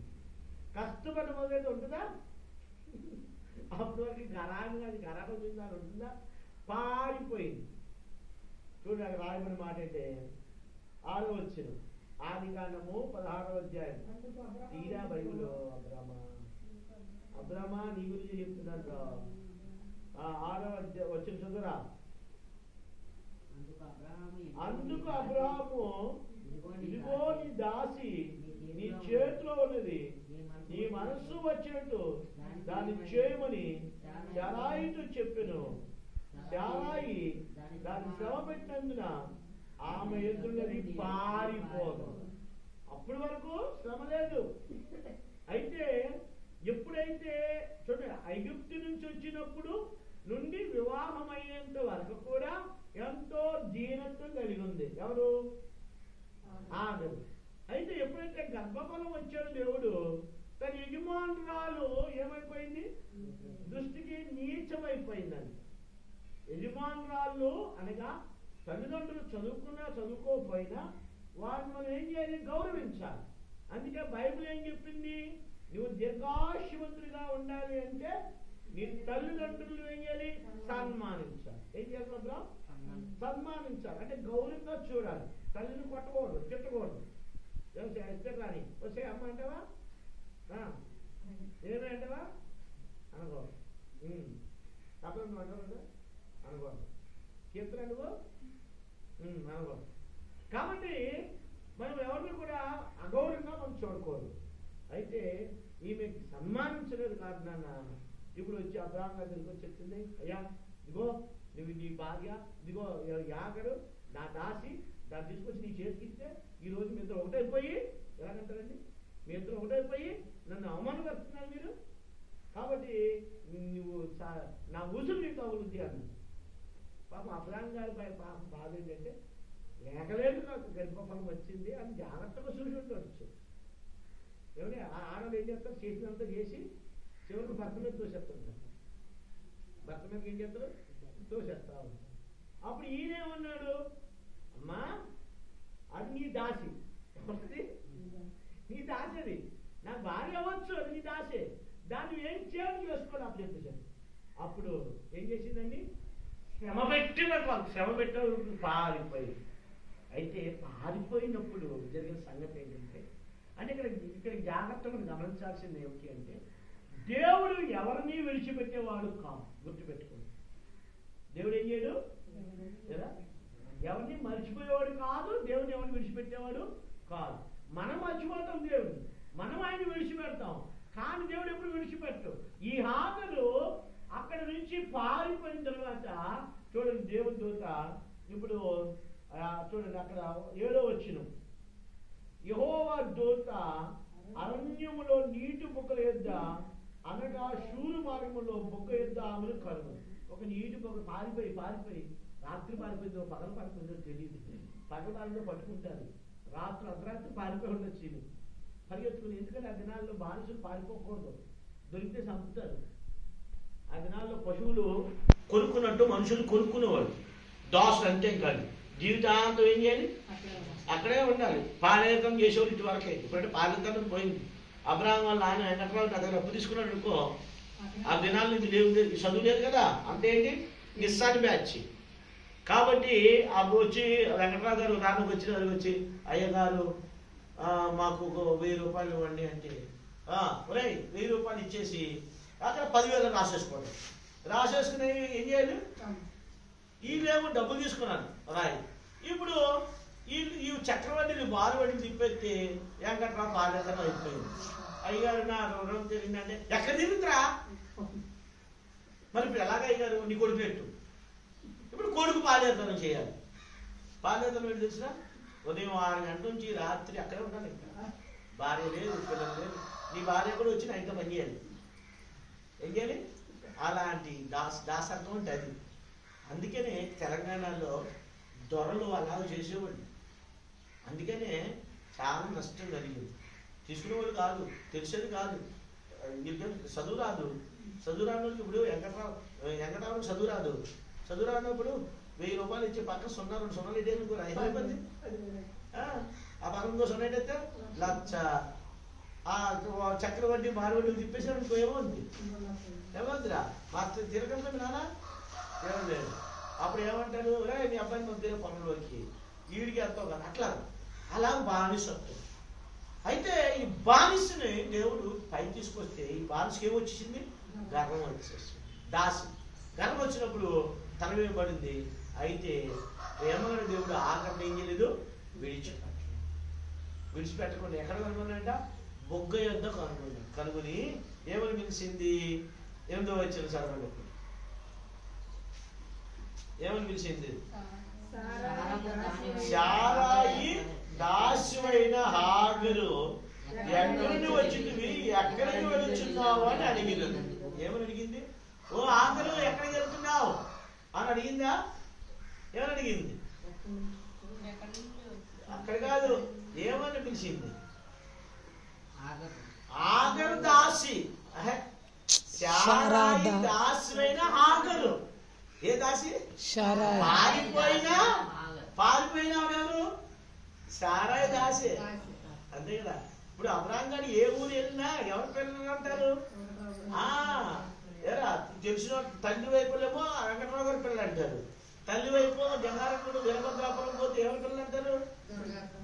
A: కష్టపడ్డ మొదలెట్టి ఉంటుందా? అప్పటి వరకు గరాట ఉంటుందా? పారిపోయింది. చూడండి రాయబడిన మాట అంటే 6వ వచనం, ఆదికాండము 16వ అధ్యాయం. తీరా బైబిల్లో అబ్రామా నీ గురించి చెప్తున్నాను. 6వ వచనం చదువురా. అందుకు అబ్రాహాము ఇదిగో నీ దాసి నీ చేతిలో ఉన్నది, నీ మనస్సు వచ్చినట్టు దాన్ని చేయమని శారాయితో చెప్పెను. శారాయి దాన్ని శ్రమ పెట్టినందున ఆమె ఎదురున్నది పారిపోదు. అప్పటి వరకు శ్రమ లేదు. అయితే ఎప్పుడైతే చూడండి ఐగుప్తు నుంచి వచ్చినప్పుడు నుండి వివాహం అయ్యేంత వరకు కూడా ఎంతో దీనత్వం కలిగి ఉంది. ఎవరు? ఆగరు. అయితే ఎప్పుడైతే గర్భఫలం వచ్చాడు దేవుడు, తన యజమానురాలు ఏమైపోయింది? దృష్టికి నీచమైపోయిందని. యజమానురాళ్ళు అనగా తల్లిదండ్రులు చదువుకున్నా చదువుకోకపోయినా వారిని మనం ఏం చేయాలి? గౌరవించాలి. అందుకే బైబిల్ ఏం చెప్పింది? నువ్వు దీర్ఘాయుష్మంతుడిగా ఉండాలి అంటే నీ తల్లిదండ్రులు ఏం చేయాలి? సన్మానించాలి. ఏం చేయాలి? సన్మానించాలి అంటే గౌరవంగా చూడాలి. తల్లిని కొట్టకూడదు, తిట్టకూడదు. కానీ వస్తే అమ్మ అంటావా? ఏమే అంటావా? అనుకోదు. తప్పదు నువ్వు అంటావు అనుకోదు. కీర్తన నువ్వు అనుకోదు. కాబట్టి మనం ఎవరిని కూడా అగౌరవంగా మనం చూడకూడదు. అయితే ఈమెకి సన్మానించలేదు కారణాన ఇప్పుడు వచ్చి అబ్రాహాం గారి దగ్గరికి వచ్చి చెప్తుంది, అయ్యా ఇదిగో నువ్వు నీ భార్య, ఇదిగో యాగరు నా దాసి, దాన్ని తీసుకొచ్చి నీ చేతికిస్తే ఈరోజు మీ ఇద్దరు ఒకటైపోయి, ఎలాగంటారండి, మీ ఇద్దరు ఒకటైపోయి నన్ను అవమానపరుస్తున్నారు మీరు, కాబట్టి నువ్వు నా ఉసురు నీకు తగులుద్ది అన్నాడు. పాపం అబ్రాహాం గారి పాపం బాధ ఏంటంటే లేకలేదు నాకు గర్భఫలం వచ్చింది అని జాగ్రత్తగా చూసి ఉండవచ్చు. ఏమని ఆడలు ఏం చేస్తారు? చేసినంత చేసి చివరికి భర్త మీద తోసేస్తుంటారు. భర్త మీద ఏం చేస్తారు? తోసేస్తా ఉంటారు. అప్పుడు ఈయనేమన్నాడు? అమ్మా అది నీ దాసి. నీ దాసి అది నాకు భార్య అవ్వచ్చు, అది నీ దాసే, దాన్ని ఏం చేయాలని చేసుకోవాలి అప్పుడు చెప్పేసాను. అప్పుడు ఏం చేసిందండి?
C: శ్రమ పెట్టిన పారిపోయి. అయితే పారిపోయినప్పుడు జరిగిన సంగతి ఏంటంటే, అంటే ఇక్కడ జాగ్రత్తగా గమనించాల్సింది ఏమిటి అంటే, దేవుడు ఎవరిని విడిచిపెట్టేవాడు కాదు. గుర్తుపెట్టుకోండి, దేవుడు ఏం చేయడు కదా, ఎవరిని మర్చిపోయేవాడు కాదు, దేవుడిని ఎవరిని విడిచిపెట్టేవాడు కాదు. మనం మర్చిపోతాం దేవుడు, మనం ఆయన విడిచిపెడతాం, కానీ దేవుడు ఎప్పుడు విడిచిపెట్టడు. ఈ హాగరు అక్కడ నుంచి పారిపోయిన తర్వాత చూడండి, దేవుని దూత ఇప్పుడు చూడండి అక్కడ 7వ వచనం, యెహోవా దూత అరణ్యములో నీటి బుగ్గల యొద్ద అనగా శూరు మార్గంలో బుగ్గ యొద్ద ఆమెను కనుగొను. ఒక నీటి బుగ్గ పారిపోయి రాత్రి పారిపోయిందో పగలు పారిపోయిందో తెలియదు. పగలు పారిపోయి పట్టుకుంటారు, రాత్రి అర్ధరాత్రి పారిపోయి ఉండొచ్చు పరిగెత్తుకుని. ఎందుకంటే ఆ దినాల్లో బానిసలు పారిపోకూడదు, దొరికితే చంపుతారు. ఆ దినాల్లో పశువులు కొనుక్కున్నట్టు మనుషులు కొనుక్కునేవాడు. దాసులు అంతే కాదు, జీవితాంతం ఏం చేయాలి, అక్కడే ఉండాలి. పాలేకం చేసేవాళ్ళు ఇటు వరకే. ఇప్పుడంటే పాలేకం పోయింది. అబ్రాహం వాళ్ళ ఆయన వెంకట్రావు దగ్గర అప్పు తీసుకున్నాడు అనుకో, ఆ దినాల నుంచి లేవు, చదువు లేదు కదా, అంతేంటి నిస్సాని బ్యాచ్. కాబట్టి అప్పుడు వచ్చి వెంకట్రావు గారు దానికి వచ్చి అయ్యగారు మాకు 1000 రూపాయలు ఇవ్వండి అంటే, ఒరే 1000 రూపాయలు ఇచ్చేసి అక్కడ 10,000 రాసేసుకోండి. రాసేసుకుని ఏం చేయాలి, వీళ్ళేమో డబ్బులు తీసుకున్నాను రాయి. ఇప్పుడు ఈ చక్రవడ్డీని బారువడ్డీని తిప్పెత్తి వెంకట్రావు బాధ్యతను అయిపోయింది. అయ్యగారు నా రుణం తిరిగిందంటే, ఎక్కడ తిరుగుతురా మరి ఇప్పుడు ఎలాగ అయ్యారు, నీ కొడుకు పెట్టు. ఇప్పుడు కొడుకు బాధ్యతనం చేయాలి. బాధ్యతను ఏంటి తెలిసిన, ఉదయం 6 గంటల నుంచి రాత్రి అక్కడే ఉండాలి. ఇంకా భార్య లేదు, పిల్లలు లేదు. నీ భార్య కూడా వచ్చి నా ఇంత పని చేయాలి. ఏం చేయాలి, అలాంటి దాసత్వం ఉంటుంది. అందుకనే తెలంగాణలో దొరలు అలా చేసేవాళ్ళు. అందుకనే చాలా నష్టం కలిగింది. తీసుకునేవాళ్ళు కాదు, తెలిసేది కాదు, చదువు రాదు. చదువు రానోళ్ళకి ఇప్పుడు వెంకటరావుకి చదువు రాదు. చదువు రానప్పుడు 1000 రూపాయలు ఇచ్చి పక్కన 0 2 సున్నాలు ఇటే అనుకో, 5 మంది ఆ పక్కన ఇంకో 0 అయితే 1,00,000. ఆ చక్రవడ్డీ మారువడ్డీ తిప్పేసాడు అనుకో, ఏమవుతుంది, ఏమవుతుందిరా మాకు తిరగండి నాన్న, ఏమో లేదు. అప్పుడు ఏమంటారు, రే నీ అబ్బాయిని పంపిన పనుల్లోకి, వీడికి వెళ్తావు కదా, అలా బానిసత్వం. అయితే ఈ బానిసని దేవుడు పైకి తీసుకొస్తే ఈ బానిసకి ఏమొచ్చేసింది, గర్వం వచ్చేసింది. దాసి గర్వం వచ్చినప్పుడు తన మీద పడింది. అయితే ఏమన్నాడు దేవుడు, ఆఖరణ ఏం చేయలేదు, విడిచిపెట్టకుండా ఎక్కడ కనుగొన్నాడంట, బొగ్గ యొద్ద కనుగొని ఏమని పిలిచింది, 8వ వచనం చదవండి. ఏమని పిలిచింది, శారాయి దాస్యమైన హాగరు ఎక్కడికి వచ్చింది, ఎక్కడికి వెళుతున్నావు అని అడిగినది. ఏమని అడిగింది, ఓ హాగరు ఎక్కడికి వెళ్తున్నావు అని అడిగిందా, ఏమని అడిగింది, అక్కడ కాదు, ఏమని పిలిచింది, హాగరు దాసి, శారాయి దాస్యమైన హాగరు. ఏ దాసి, పారిపోయినా ఎవరు, సారాయి దాసి. అంతే కదా. ఇప్పుడు అబ్రాహం గారు ఏ ఊరు వెళ్ళినా ఎవరి పిల్లలు అంటారు, ఏరా తెలిసిన తండ్రి వైపులేమో వెంకటరావు గారి పిల్లలు అంటారు, తల్లి వైపు జంగారకుడు వీరభద్రాపురం పోతే ఎవరి పిల్లలు అంటారు,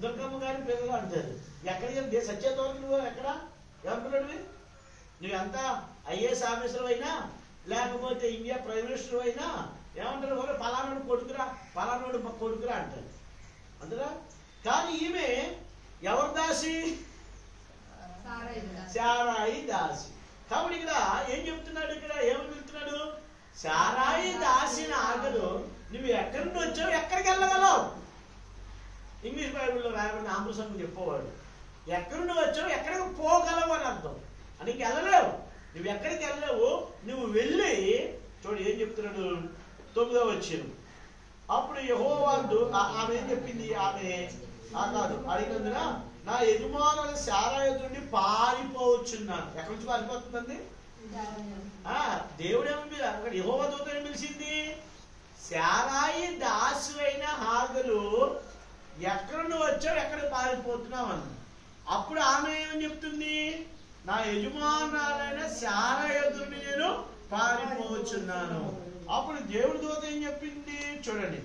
C: దుర్గమ్మ గారి పిల్లలు అంటారు. ఎక్కడికి సత్యతోటి నువ్వు ఎక్కడ ఎవరి పిల్లడివి, నువ్వెంత ఐఏఎస్ ఆఫీసర్ అయినా లేకపోతే ఇండియా ప్రైమ్ మినిస్టర్ అయినా ఏమంటారు, ఎవరు పలానాడు కొడుకురా, పలానాడు కొడుకురా అంటారు అందులో. కానీ ఈమె ఎవరు దాసి, శారాయి దాసి. కాబట్టి ఇక్కడ ఏం చెప్తున్నాడు, ఇక్కడ ఏమని చెప్తున్నాడు, శారాయి దాసిన ఆగదు, నువ్వు ఎక్కడి నుండి వచ్చావు, ఎక్కడికి వెళ్ళగలవు. ఇంగ్లీష్ బైబిల్లో రాయబడిన ఆంధ్ర సంఘం చెప్పేవాడు, ఎక్కడి నుండి వచ్చావు ఎక్కడికి పోగలవు అని అర్థం. అని వెళ్ళలేవు, నువ్వు ఎక్కడికి వెళ్ళలేవు, నువ్వు వెళ్ళి చూడు ఏం చెప్తున్నాడు, 9వ వచనం. అప్పుడు యెహోవా ఆమె ఏం చెప్పింది, ఆమె కాదు అడిగినందున నా యజమానుల శారాయి నుండి పారిపోవచ్చున్నాను. ఎక్కడి నుంచి పారిపోతుందండి, దేవుడు ఏమి అక్కడ యెహోవా దూత ఏం పిలిచింది, శారాయి దాసువైన హాగరు ఎక్కడి నుండి వచ్చావు, ఎక్కడికి పారిపోతున్నావు అన్న. అప్పుడు ఆమె ఏమని చెప్తుంది, నా యజమానురాలైన శారాయి నుండి నేను పారిపోవచ్చున్నాను.
A: అప్పుడు దేవుడి దూత ఏం చెప్పింది చూడండి.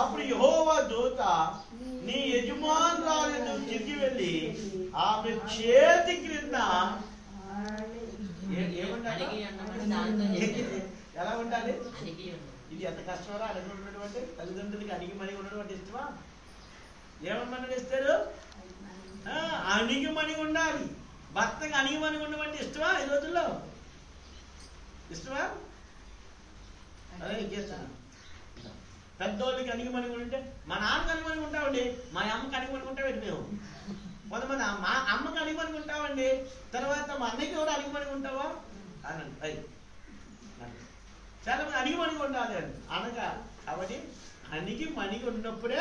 A: అప్పుడు యెహోవా దూత నీ యజమానురాలు తిరిగి వెళ్ళి ఆమె చేతి క్రింద ఎలా ఉండాలి? ఇది ఎంత కష్టమరా అడిగి ఉండడం అంటే, తల్లిదండ్రులకి అడిగి మణి ఉండడం అంటే ఇష్టమా? ఏమన్నా ఇస్తాడు? అణిగి మణి ఉండాలి. భర్తకి అణిగి మణి ఉండడం అంటే ఇష్టమా? ఈ రోజుల్లో ఇష్టమా? అదే చేస్తాను. పెద్దోళ్ళకి అణిగి మణి ఉంటే, మా నాన్నకి అణిగి మణి ఉంటామండి, మా అమ్మకి అణిగి మణి ఉంటామండి. మేము కొంతమంది మా అమ్మకి అణిగి మణి ఉంటామండి, తర్వాత మా అన్నయ్యకి కూడా అణిగి మణి ఉంటావా అనండి. అయ్యి చాలా మంది అణిగి మణిగి ఉండాలి అండి అనగా. కాబట్టి అణిగి మణిగి ఉన్నప్పుడే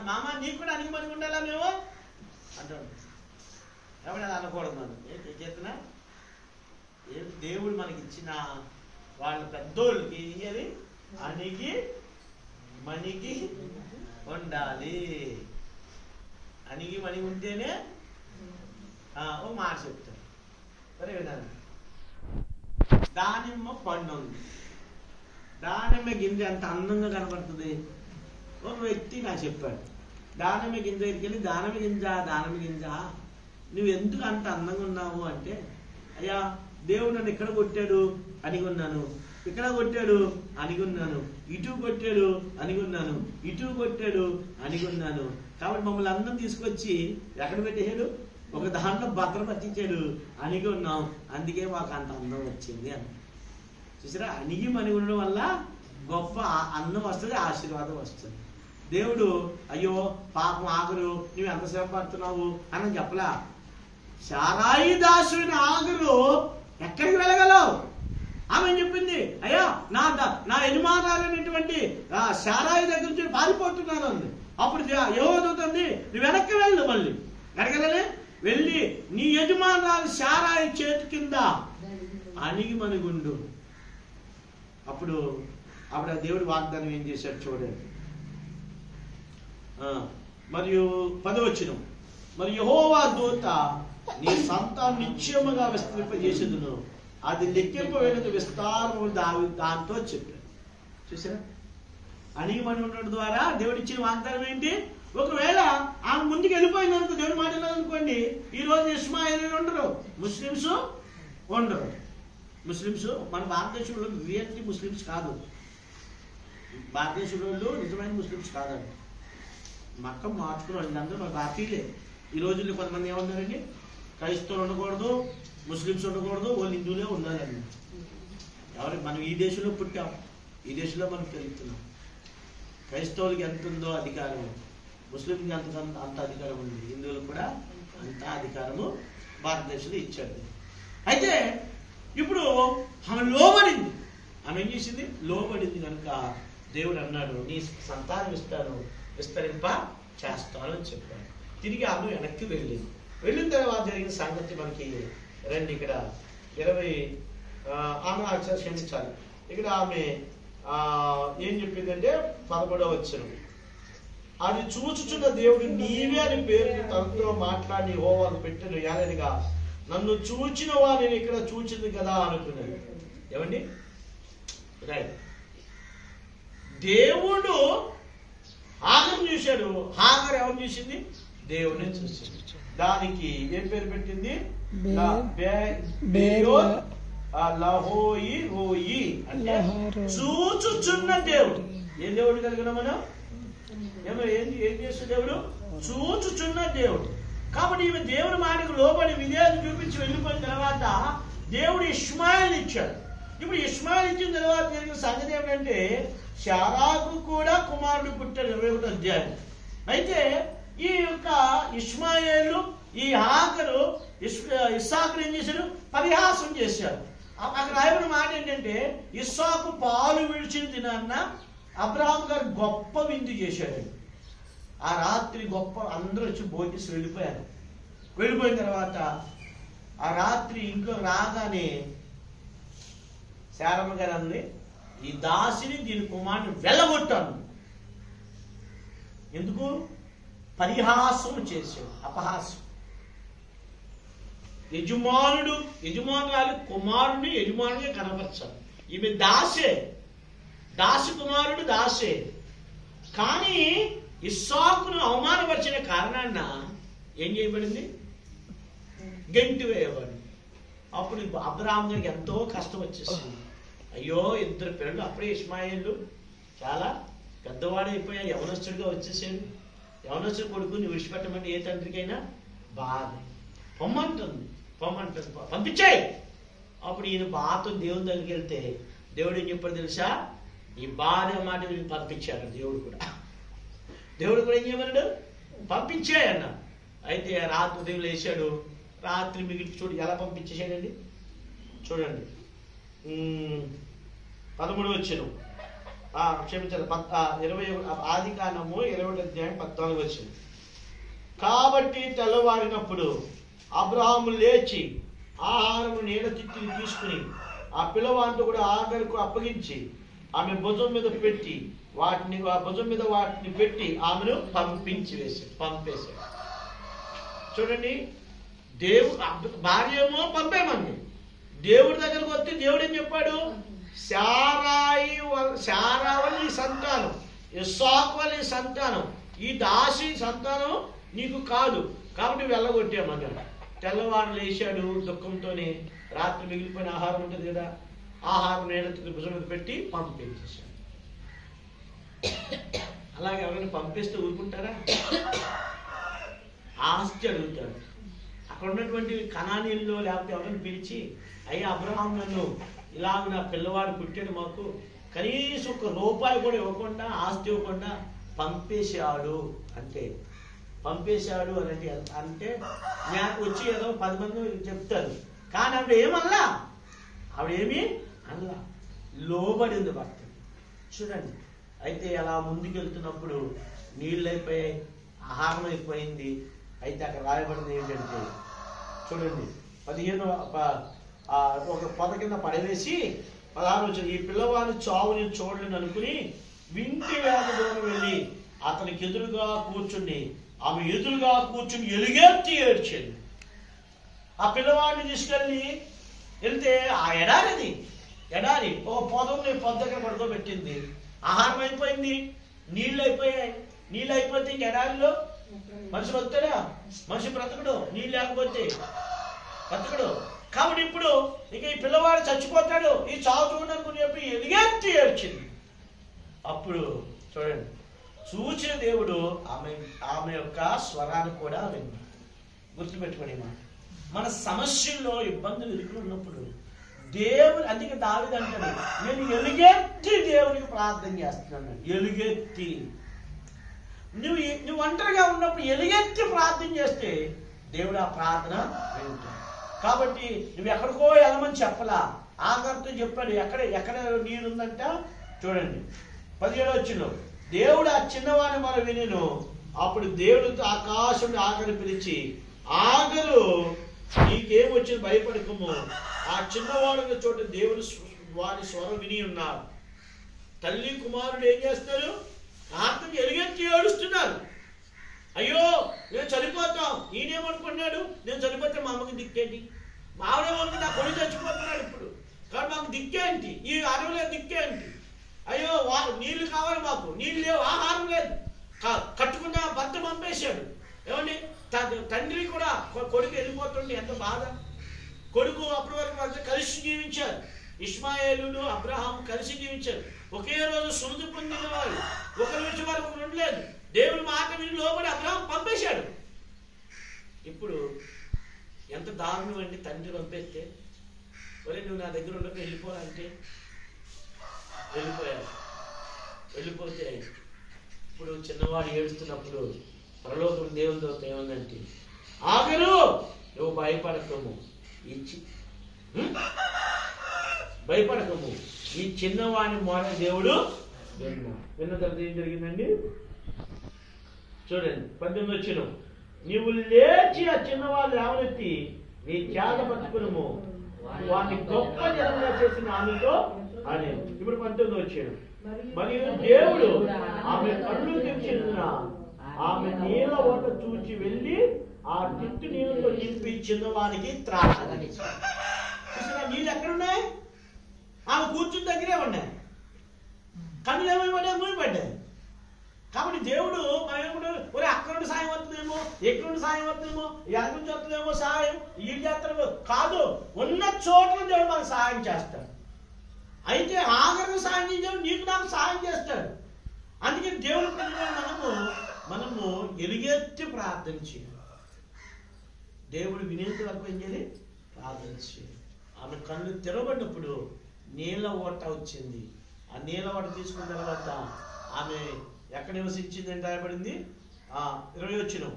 A: మామ నీకు కూడా అణిగి మణిగి ఉండాలా మేము అంటాం. కాబట్టి అది అనకూడదు. మనం ఏం చేస్తున్నా, దేవుడు మనకి ఇచ్చిన వాళ్ళ పెద్దోళ్ళకి ఇది అణిగి మణిగి ఉండాలి. అణిగి మణిగి ఉంటేనే ఓ మాట చెప్తారు. సరే విధానం. దానిమ్మ పండు ఉంది. దానిమ్మ గింజ ఎంత అందంగా కనబడుతుంది. ఒక వ్యక్తి నాకు చెప్పాడు, దానిమ్మ గింజ దగ్గరికి వెళ్ళి, దానిమ్మ గింజ నువ్వు ఎందుకు అంత అందంగా ఉన్నావు అంటే, అయ్యా దేవుడు నన్ను ఇక్కడ కొట్టాడు అనిగున్నాను, ఇక్కడ కొట్టాడు అనిగున్నాను, ఇటు కొట్టాడు అనిగున్నాను, ఇటు కొట్టాడు అనిగున్నాను. కాబట్టి మమ్మల్ని అందరం తీసుకొచ్చి ఎక్కడ పెట్టేశాడు? ఒక దాంట్లో భద్రపరిచాడు అణిగి ఉన్నాం, అందుకే మాకు అంత అందం వచ్చింది అని. చూసారా, అణిగి మణిగి ఉండడం వల్ల గొప్ప అందం వస్తుంది, ఆశీర్వాదం వస్తుంది. దేవుడు అయ్యో పాపం ఆగరు నువ్వు ఎంత శ్రమ పడుతున్నావు అని చెప్పలా. శారాయి దాసుని ఆగరు ఎక్కడికి వెళ్ళగలవు? ఆమె చెప్పింది, అయ్యా నా యజమానురాలైనటువంటి శారాయి దగ్గర నుంచి పారిపోతున్నాను అంది. అప్పుడు ఏమవుతుంది? నువ్వు వెనక్కి వెళ్ళు, మళ్ళీ ఎడగలే వెళ్ళి నీ యజమానురాలు శారాయి చేతి కింద అణిగి మణిగుండు. అప్పుడు దేవుడి వాగ్దానం ఏం చేశాడు చూడండి. మరియు 10వ వచనం, మరి యెహోవా దూత నీ సంతానం నిశ్చయముగా విస్తరింపజేసేదును, అది లెక్కింపలేని విస్తారము దాంతో చెప్పాడు. చూసారా, అణిగి మణి ఉండడం ద్వారా దేవుడు ఇచ్చిన వాగ్దానం ఏంటి? ఒకవేళ ఆమె ముందుకు వెళ్ళిపోయిందనుకో, దేవుడు మాట్లాడాలనుకోండి, ఈ రోజు ఇస్మాయిలీలు ఉండరు, ముస్లిమ్స్ ఉండరు. ముస్లిమ్స్ మన భారతదేశంలో రియల్టీ ముస్లిమ్స్ కాదు. భారతదేశంలో నిజమైన ముస్లిమ్స్ కాదండి. మతం మార్చుకున్నారు వీళ్ళందరూ మన భారతీయులే. ఈ రోజుల్లో కొంతమంది ఏమన్నారండి, క్రైస్తవులు ఉండకూడదు, ముస్లిమ్స్ ఉండకూడదు, వాళ్ళు హిందువులే ఉండాలండి. మనం ఈ దేశంలో పుట్టాం, ఈ దేశంలో మనం పెరుగుతున్నాం. క్రైస్తవులకి ఎంత ఉందో అధికారం, ముస్లింకి అంత అధికారం ఉంది, హిందువులకు కూడా అంత అధికారము భారతదేశంలో ఇచ్చాడు. అయితే ఇప్పుడు ఆమె లోబడింది. ఆమె ఏం చేసింది? లోబడింది కనుక దేవుడు అన్నాడు, నీ సంతానం ఇస్తాను, విస్తరింప చేస్తాను అని చెప్పాడు. తిరిగి ఆమె వెనక్కి వెళ్ళిన తర్వాత జరిగిన సంగతి మనకి రండి. ఇక్కడ 20 ఆమె క్షమించాలి. ఇక్కడ ఆమె ఏం చెప్పిందంటే 11వ వచనం, అది చూచుచున్న దేవుడు నీవే అని పేరు తనతో మాట్లాడి యెహోవాకు పెట్టెను. ఏలనగా నన్ను చూచిన వారిని ఇక్కడ చూచింది కదా అనుకున్నాడు. ఏమండి, రైట్. దేవుడు హాగరు చూశాడు, హాగరు ఎవరు చూసింది? దేవుడిని చూసింది. దానికి ఏం పేరు పెట్టింది? లహోయి రోయి అంటే చూచుచున్న దేవుడు. ఏ దేవుడు కలిగిన మనం ఏం చేస్తున్న దేవుడు? చూచుచున్న దేవుడు. కాబట్టి ఈమె దేవుని మాటకు లోబడి విధేయత చూపించి వెళ్ళిపోయిన తర్వాత దేవుడు ఇష్మాయిల్ని ఇచ్చాడు. ఇప్పుడు ఇష్మాయిల్ ఇచ్చిన తర్వాత జరిగిన సంగతి ఏమిటంటే, శారాకు కూడా కుమారుడు పుట్టాడు. 21వ అధ్యాయం. అయితే ఈ యొక్క ఇష్మాయేలు, ఈ హాగరు ఇస్సాకును ఏం చేశాడు? పరిహాసం చేశాడు. అక్కడ రాయబడిన మాట ఏంటంటే, ఇస్సాకు పాలు విడిచిన దినాన్న అబ్రహాం గారు గొప్ప విందు చేశాడు. ఆ రాత్రి గొప్ప అందరూ వచ్చి భోజేసి వెళ్ళిపోయారు. వెళ్ళిపోయిన తర్వాత ఆ రాత్రి ఇంట్లో రాగానే శారమ్మ గారు అంది, ఈ దాసిని దీని కుమారుని వెళ్ళగొట్టాను. ఎందుకు? పరిహాసం చేశాడు, అపహాసం.
C: యజమానురాలు కుమారుని యజమానుగా కనపరచాలి. ఈమె దాసు కుమారుడు దాసే. కానీ ఇస్సాకును అవమానపరిచిన కారణాన్న ఏం చేయబడింది? గెంటి వేయబడింది. అప్పుడు అబ్రహాము గారికి ఎంతో కష్టం వచ్చేసింది. అయ్యో, 2 పిల్లలు అప్పుడే ఇష్మాయేలు చాలా పెద్దవాడైపోయాడు, యవనస్తుడిగా వచ్చేసాడు. యవనస్తుడు కొడుకుని విడిచిపెట్టమని ఏ తండ్రికైనా బాధ. పొమ్మంటుంది, పంపించాయి. అప్పుడు ఈయన బాధతో దేవుని దగ్గరికి వెళ్తే దేవుడు ఏం చెప్పాడు తెలుసా? ఈ భార్య మాట పంపించాడు. దేవుడు కూడా ఏం చేయమన్నాడు? పంపించాయన్న. అయితే రాత్రి దేవుడు లేచాడు. రాత్రి మిగిలి చూడు ఎలా పంపించేసాడండి. చూడండి 13 వచ్చాను, క్షమించాలి 20 ఆదికాండము 20:14 వచ్చాను. కాబట్టి తెల్లవారినప్పుడు అబ్రహాము లేచి ఆహారము నీడ తిత్తిని తీసుకుని ఆ పిల్లవాడితో కూడా ఆఖరికి అప్పగించి ఆమె భుజం మీద పెట్టి వాటిని పెట్టి ఆమెను పంపేశాడు. చూడండి, భార్య ఏమో పంపేమంది. దేవుడి దగ్గరకు వస్తే దేవుడు ఏం చెప్పాడు? శారా వల్ల ఈ సంతానం, ఇస్సాకు వల్ల ఈ సంతానం, ఈ దాసి సంతానం నీకు కాదు, కాబట్టి వెళ్ళగొట్టామన్నాడు. తెల్లవారు లేచాడు దుఃఖంతోనే. రాత్రి మిగిలిపోయిన ఆహారం ఉంటుంది కదా, ఆహారం నీడ భుజం మీద పెట్టి పంపించేశాడు. అలాగే ఎవరైనా పంపిస్తే ఊరుకుంటారా? ఆస్తి అడుగుతాడు. అక్కడ ఉన్నటువంటి కనానీయుల్లో లేకపోతే ఎవరైనా పిలిచి, అయ్యా అబ్రహాం నన్ను ఇలాగ నా పిల్లవాడు పుట్టాడు, మాకు కనీసం ₹1 కూడా ఇవ్వకుండా, ఆస్తి ఇవ్వకుండా పంపేశాడు అంటే నాకు వచ్చి ఏదో 10 మంది చెప్తారు. కానీ ఆవిడేమీ అనలా, లోబడింది భర్త. చూడండి, అయితే అలా ముందుకు వెళ్తున్నప్పుడు నీళ్ళు అయిపోయాయి, ఆహారం అయిపోయింది. అయితే అక్కడ రాయబడింది ఏంటంటే, చూడండి 15 ఒక పొద కింద పడవేసి 16 వచ్చింది. ఈ పిల్లవాడి చావు నేను చూడలేను అనుకుని వింటి వేద దూరం వెళ్ళి అతనికి ఎదురుగా కూర్చుని ఆమె ఎదురుగా కూర్చుని ఎలుగెత్తి ఏడ్చింది. ఆ పిల్లవాడిని తీసుకెళ్ళి వెళ్తే ఆ ఎడారి ఒక పొద దగ్గర పడుకోబెట్టింది. ఆహారం అయిపోయింది, నీళ్ళు అయిపోతే ఇంక ఎడారిలో మనిషి బతుకుతాడా? మనిషి బ్రతకడు, నీళ్ళు లేకపోతే బ్రతకడు. కాబట్టి ఇప్పుడు ఇక ఈ పిల్లవాడు చచ్చిపోతాడు, ఈ చావు చూడనుకుని చెప్పి ఎలుగెత్తి ఏడ్చింది. అప్పుడు చూడండి, చూచిన దేవుడు ఆమె యొక్క స్వరాన్ని కూడా విన్నాడు. గుర్తుపెట్టుకోండి, మన సమస్యల్లో ఇబ్బందులు ఎదుర్కొన్నప్పుడు దేవుడు, అందుకే దావీదు అంటాడు, నేను ఎలుగెత్తి దేవునికి ప్రార్థన చేస్తున్నాను. ఎలుగెత్తి నువ్వు ఒంటరిగా ఉన్నప్పుడు ఎలుగెత్తి ప్రార్థన చేస్తే దేవుడు ఆ ప్రార్థన వింటాడు. కాబట్టి నువ్వు ఎక్కడికో వెళ్ళమని చెప్పలా, ఆఖరితో చెప్పాడు. ఎక్కడ నీరుందంట చూడండి 17 వచ్చిన దేవుడు ఆ చిన్నవాడిని మన వినెను. అప్పుడు దేవుడు ఆకాశం ఆఖరి పిలిచి, ఆగరు నీకేమొచ్చింది, భయపడకము. ఆ చిన్నవాడున్న చోట దేవుడు వారి స్వరం విని ఉన్నారు. తల్లి కుమారుడు ఏం చేస్తారు? ఆత్మకి ఎలుగెత్తి ఏడుస్తున్నారు. అయ్యో నేను చనిపోతాం. ఈయనేమనుకున్నాడు, నేను చనిపోతే మా అమ్మకి దిక్కేంటి, మా ఆవిడేమనుకు నా కొడుకు చచ్చిపోతున్నాడు ఇప్పుడు, కానీ మాకు దిక్కేంటి, ఈ అడవిలో దిక్కేంటి, అయ్యో నీళ్లు కావాలి, మాకు నీళ్ళు లేవు, ఆహారం లేదు, కట్టుకున్న భర్త పంపేశాడు. ఏమండి, తండ్రి కూడా కొడుకు వెళ్ళిపోతుండే ఎంత బాధ. కొడుకు అప్పటి వరకు వాళ్ళు కలిసి జీవించారు. ఇష్మాయేలు అబ్రహాం కలిసి జీవించారు. ఒకే రోజు సున్నతి పొందిన వాళ్ళు, ఒకరి నుంచి వరకు ఉండలేదు. దేవుని మాట విని లోబడి అబ్రహాం పంపేశాడు. ఇప్పుడు ఎంత దారుణం అండి, తండ్రి పంపేస్తే, ఒరే నువ్వు నా దగ్గర ఉండక వెళ్ళిపోవాలంటే వెళ్ళిపోతే ఇప్పుడు చిన్నవాడు ఏడుస్తున్నప్పుడు పరలోకం దేవుని దూత ఏమందంటే, ఆగరు నువ్వు భయపడకము, ఈ చిన్నవాడిని మొర దేవుడు విన్న తర్వాత ఏం జరిగిందండి చూడండి 18 వచ్చిన, నీవు లేచి ఆ చిన్నవాళ్ళు లేవనెత్తి నీ త్యాగ పట్టుకును వాడిని గొప్ప జనంగా చేసిన ఆమెతో అని. ఇప్పుడు 19 వచ్చాడు, మరియు దేవుడు ఆమె కళ్ళు తెచ్చినందున ఆమె నీళ్ళ ఓట చూచి వెళ్ళి ఆ తిట్టు నీళ్ళతో నింపి చిన్నవానికి త్రాగని. చూసారా నీళ్ళు ఎక్కడున్నాయి? ఆమె కూర్చుని దగ్గరే ఉన్నాయి. కళ్ళు ఏమైపడ్డాయి? మూయపడ్డాయి. కాబట్టి దేవుడు మనం ఒరే అక్కడ నుండి సాయం వస్తుందేమో, ఎక్కడ నుండి సాయం వస్తుందేమో, ఎక్కడి నుంచి వస్తుందేమో సాయం, ఈ జాతరలో కాదు, ఉన్న చోట్ల దేవుడు మనకు సహాయం చేస్తాడు. అయితే ఆఖరికి సాయం చేసేవాడు నీకు నాకు సహాయం చేస్తాడు. అందుకే దేవుడు మనము ఎలుగెత్తి ప్రార్థన చేయాలి. దేవుడు వినేంత వరకు ఏం చేయాలి? ప్రార్థన చేయాలి. ఆమె కళ్ళు తెరవబడినప్పుడు నీళ్ళ ఓట వచ్చింది. ఆ నీళ్ళ ఓట తీసుకున్న తర్వాత ఆమె ఎక్కడ నివసించిందని రాయబడింది 20 వచనం.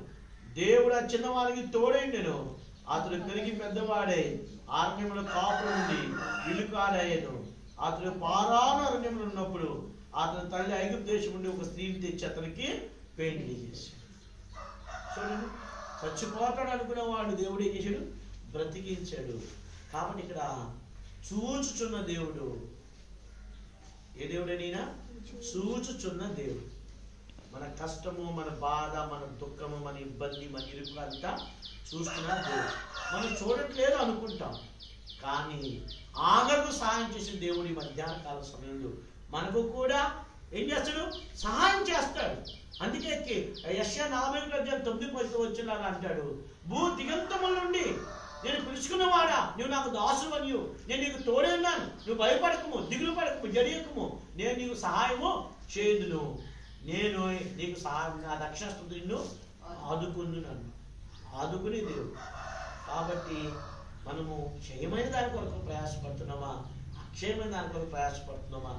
C: దేవుడు ఆ చిన్నవాడికి తోడైండెను, అతడు పెరిగి పెద్దవాడై అరణ్యముల కాపురం నుండి ఇలుకాడయ్యను. అతడు పారాను అరణ్యంలో ఉన్నప్పుడు అతని తల్లి ఐగుప్తు దేశం నుండి ఒక స్త్రీని తెచ్చి అతనికి పెయింటింగ్ చేశాడు. చూడండి, చచ్చిపోతాడు అనుకున్న వాడు దేవుడు ఏం చేశాడు? బ్రతికించాడు. కాబట్టి ఇక్కడ చూచుచున్న దేవుడు ఏ దేవుడైనా చూచుచున్న దేవుడు. మన కష్టము, మన బాధ, మన దుఃఖము, మన ఇబ్బంది, మన ఇరుకు అంతా చూస్తున్న దేవుడు. మనం చూడట్లేదు అనుకుంటాం, కానీ ఆఖరుకు సహాయం చేసే దేవుడు ఈ మధ్యాహ్న కాల సమయంలో మనకు కూడా ఏం చేస్తాడు? సహాయం చేస్తాడు. అందుకే యెషయా 41:9 వచ్చినాడు అంటాడు, భూ దిగంతముల నుండి నేను పిలుచుకున్నవాడా, నువ్వు నాకు దాసువనియు, నేను నీకు తోడే ఉన్నాను, నువ్వు భయపడకము, దిగులు పడకము, జడియకము, నేను నీకు సహాయము చేయుదును, నేను నీకు సహాయం, నా దక్షిణస్తు నిన్ను ఆదుకున్నాను. ఆదుకునే దేవుడు. కాబట్టి మనము క్షయమైన దాని కొరకు ప్రయాసపడుతున్నామా, అక్షయమైన దాని కొరకు ప్రయాసపడుతున్నామా,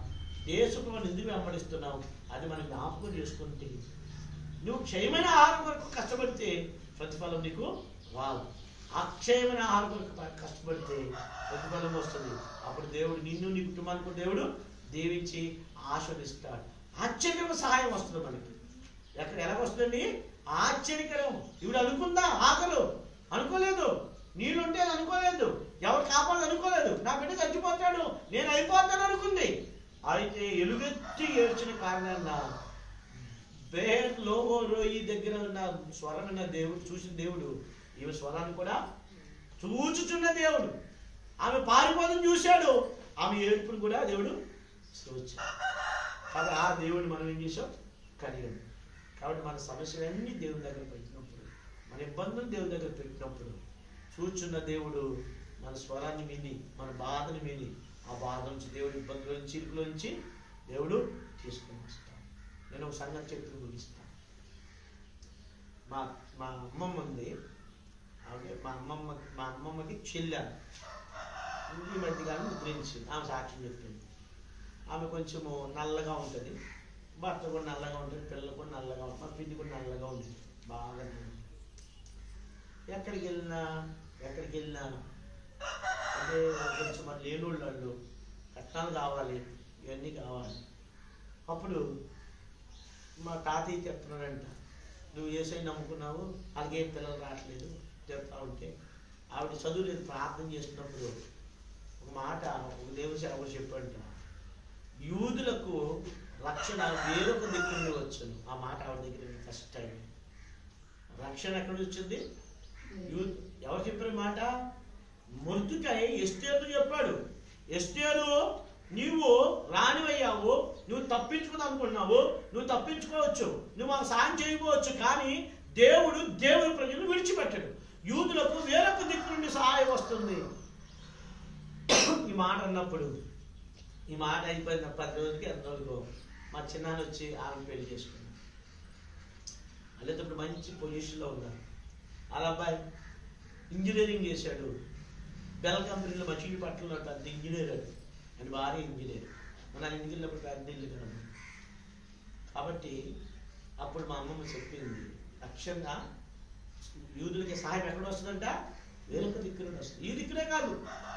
C: దేశకు మనం ఎందుకు వెంబడిస్తున్నాం, అది మనం జ్ఞాపకం చేసుకుంటే నువ్వు క్షయమైన ఆహారం కొరకు కష్టపడితే ప్రతిఫలం నీకు రాదు. అక్షయమైన ఆహారం కొరకు కష్టపడితే ప్రతిఫలం వస్తుంది. అప్పుడు దేవుడు నిన్ను, నీ కుటుంబానికి దేవుడు దీవించి ఆశీర్వదిస్తాడు. ఆశ్చర్యకరమైన సహాయం వస్తుంది మనకి. ఎలా వస్తుందండి? ఆశ్చర్యకరం. ఇప్పుడు అనుకుందా ఆకలు అనుకోలేదు, నీళ్ళుంటే అనుకోలేదు, ఎవరు కాపాడాలి అనుకోలేదు, నా బిడ్డ చచ్చిపోతాడు, నేను అయిపోతాను అనుకుంది. అయితే ఎలుగెత్తి ఏడ్చిన కారణాన లోగో రోయి దగ్గర ఉన్న స్వరమైన దేవుడు చూసిన దేవుడు ఈమె స్వరాన్ని కూడా చూచుచున్న దేవుడు. ఆమె పారిపోతం చూశాడు, ఆమె ఏడుపును కూడా దేవుడు చూచాడు. కాబట్టి ఆ దేవుడు మనం ఏం చేసాం? కలిగాం. కాబట్టి మన సమస్యలన్నీ దేవుని దగ్గర పెట్టినప్పుడు, మన ఇబ్బందులు దేవుని దగ్గర పెట్టినప్పుడు చూచున్న దేవుడు మన స్వరాన్ని విని, మన బాధను విని, ఆ బాధ నుంచి దేవుడు, ఇబ్బందుల నుంచి, చిరుకుల నుంచి దేవుడు తీసుకొని వస్తాడు. నేను ఒక సంగతి చెప్పి ముగిస్తాను. మా అమ్మమ్మ ఉంది, మా అమ్మమ్మకి చెల్లాను ఈ మధ్యగానే ముద్రించింది. ఆమె సాక్ష్యం చెప్పింది. ఆమె కొంచెము నల్లగా ఉంటుంది, భర్త కూడా నల్లగా ఉంటుంది, పిల్లలు కూడా నల్లగా ఉంటుంది, మా పిల్లి కూడా నల్లగా ఉంటుంది, బాగా. ఎక్కడికి వెళ్ళినా అంటే కొంచెం మన లేనోళ్ళు కట్నాలు కావాలి, ఇవన్నీ కావాలి. అప్పుడు మా తాతయ్య చెప్తున్నాడంట, నువ్వు ఏసై నమ్ముకున్నావు, అలాగే పిల్లలు రావట్లేదు చెప్తా ఉంటే, ఆవిడ చదువులేదు, ప్రార్థన చేస్తున్నప్పుడు ఒక మాట ఒక దేవుని సేవకుడు చెప్పంట, యూదులకు రక్షణ వేరొక దగ్గర నుండి వచ్చాను. ఆ మాట ఆవిడ దగ్గర ఫస్ట్ టైం. రక్షణ ఎక్కడి నుంచి వచ్చింది? ఎవరు చెప్పిన మాట? మొర్దుకై ఎస్తేరుతో చెప్పాడు, ఎస్తేరు నీవు రానివయ్యావు, నువ్వు తప్పించుకుందాం అనుకున్నావు, నువ్వు తప్పించుకోవచ్చు, నువ్వు మాకు సాయం చేయకపోవచ్చు, కానీ దేవుడు ప్రజలను విడిచిపెట్టాడు. యూదులకు వేరొక దిక్కు నుండి సహాయం వస్తుంది. ఈ మాట అన్నప్పుడు, ఈ మాట అయిపోయిన 10 రోజులకి 8 రోజులకు మా చిన్నాన్న వచ్చి ఆమె పెళ్లి చేసుకున్నాడు. అలాంటప్పుడు మంచి పొజిషన్లో ఉన్నారు. అలా అబ్బాయి ఇంజనీరింగ్ చేశాడు, బెల్ కంపెనీలో మచిలీపట్నంలో పెద్ద ఇంజనీర్ అని, భారీ ఇంజనీర్. మన ఇంటికి వెళ్ళినప్పుడు పెద్ద ఇల్లు కదా. కాబట్టి అప్పుడు మా అమ్మమ్మ చెప్పింది, లక్ష్యంగా యూదులకి సహాయం ఎక్కడ వస్తుందంట? వేరొక దిక్కు నుండి వస్తుంది. ఈ దిక్కునే కాదు,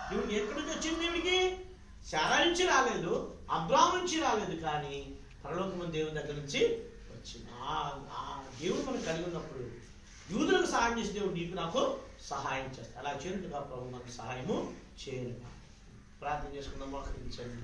C: దేవుడికి ఎక్కడి నుంచి వచ్చింది? దేవుడికి శారా నుంచి రాలేదు, అబ్రాహాము నుంచి రాలేదు, కానీ పరలోకమైన దేవుని దగ్గర నుంచి వచ్చింది. ఆ దేవుడు మనం కలిగి ఉన్నప్పుడు యూదులకు సహాయం చేసే దేవుడు నీకు నాకు సహాయం చేస్తాడు. అలా చేరుగా ప్రభు మనకు సహాయము చేయను. ప్రార్థన చేసుకుందాం, మోకరించండి.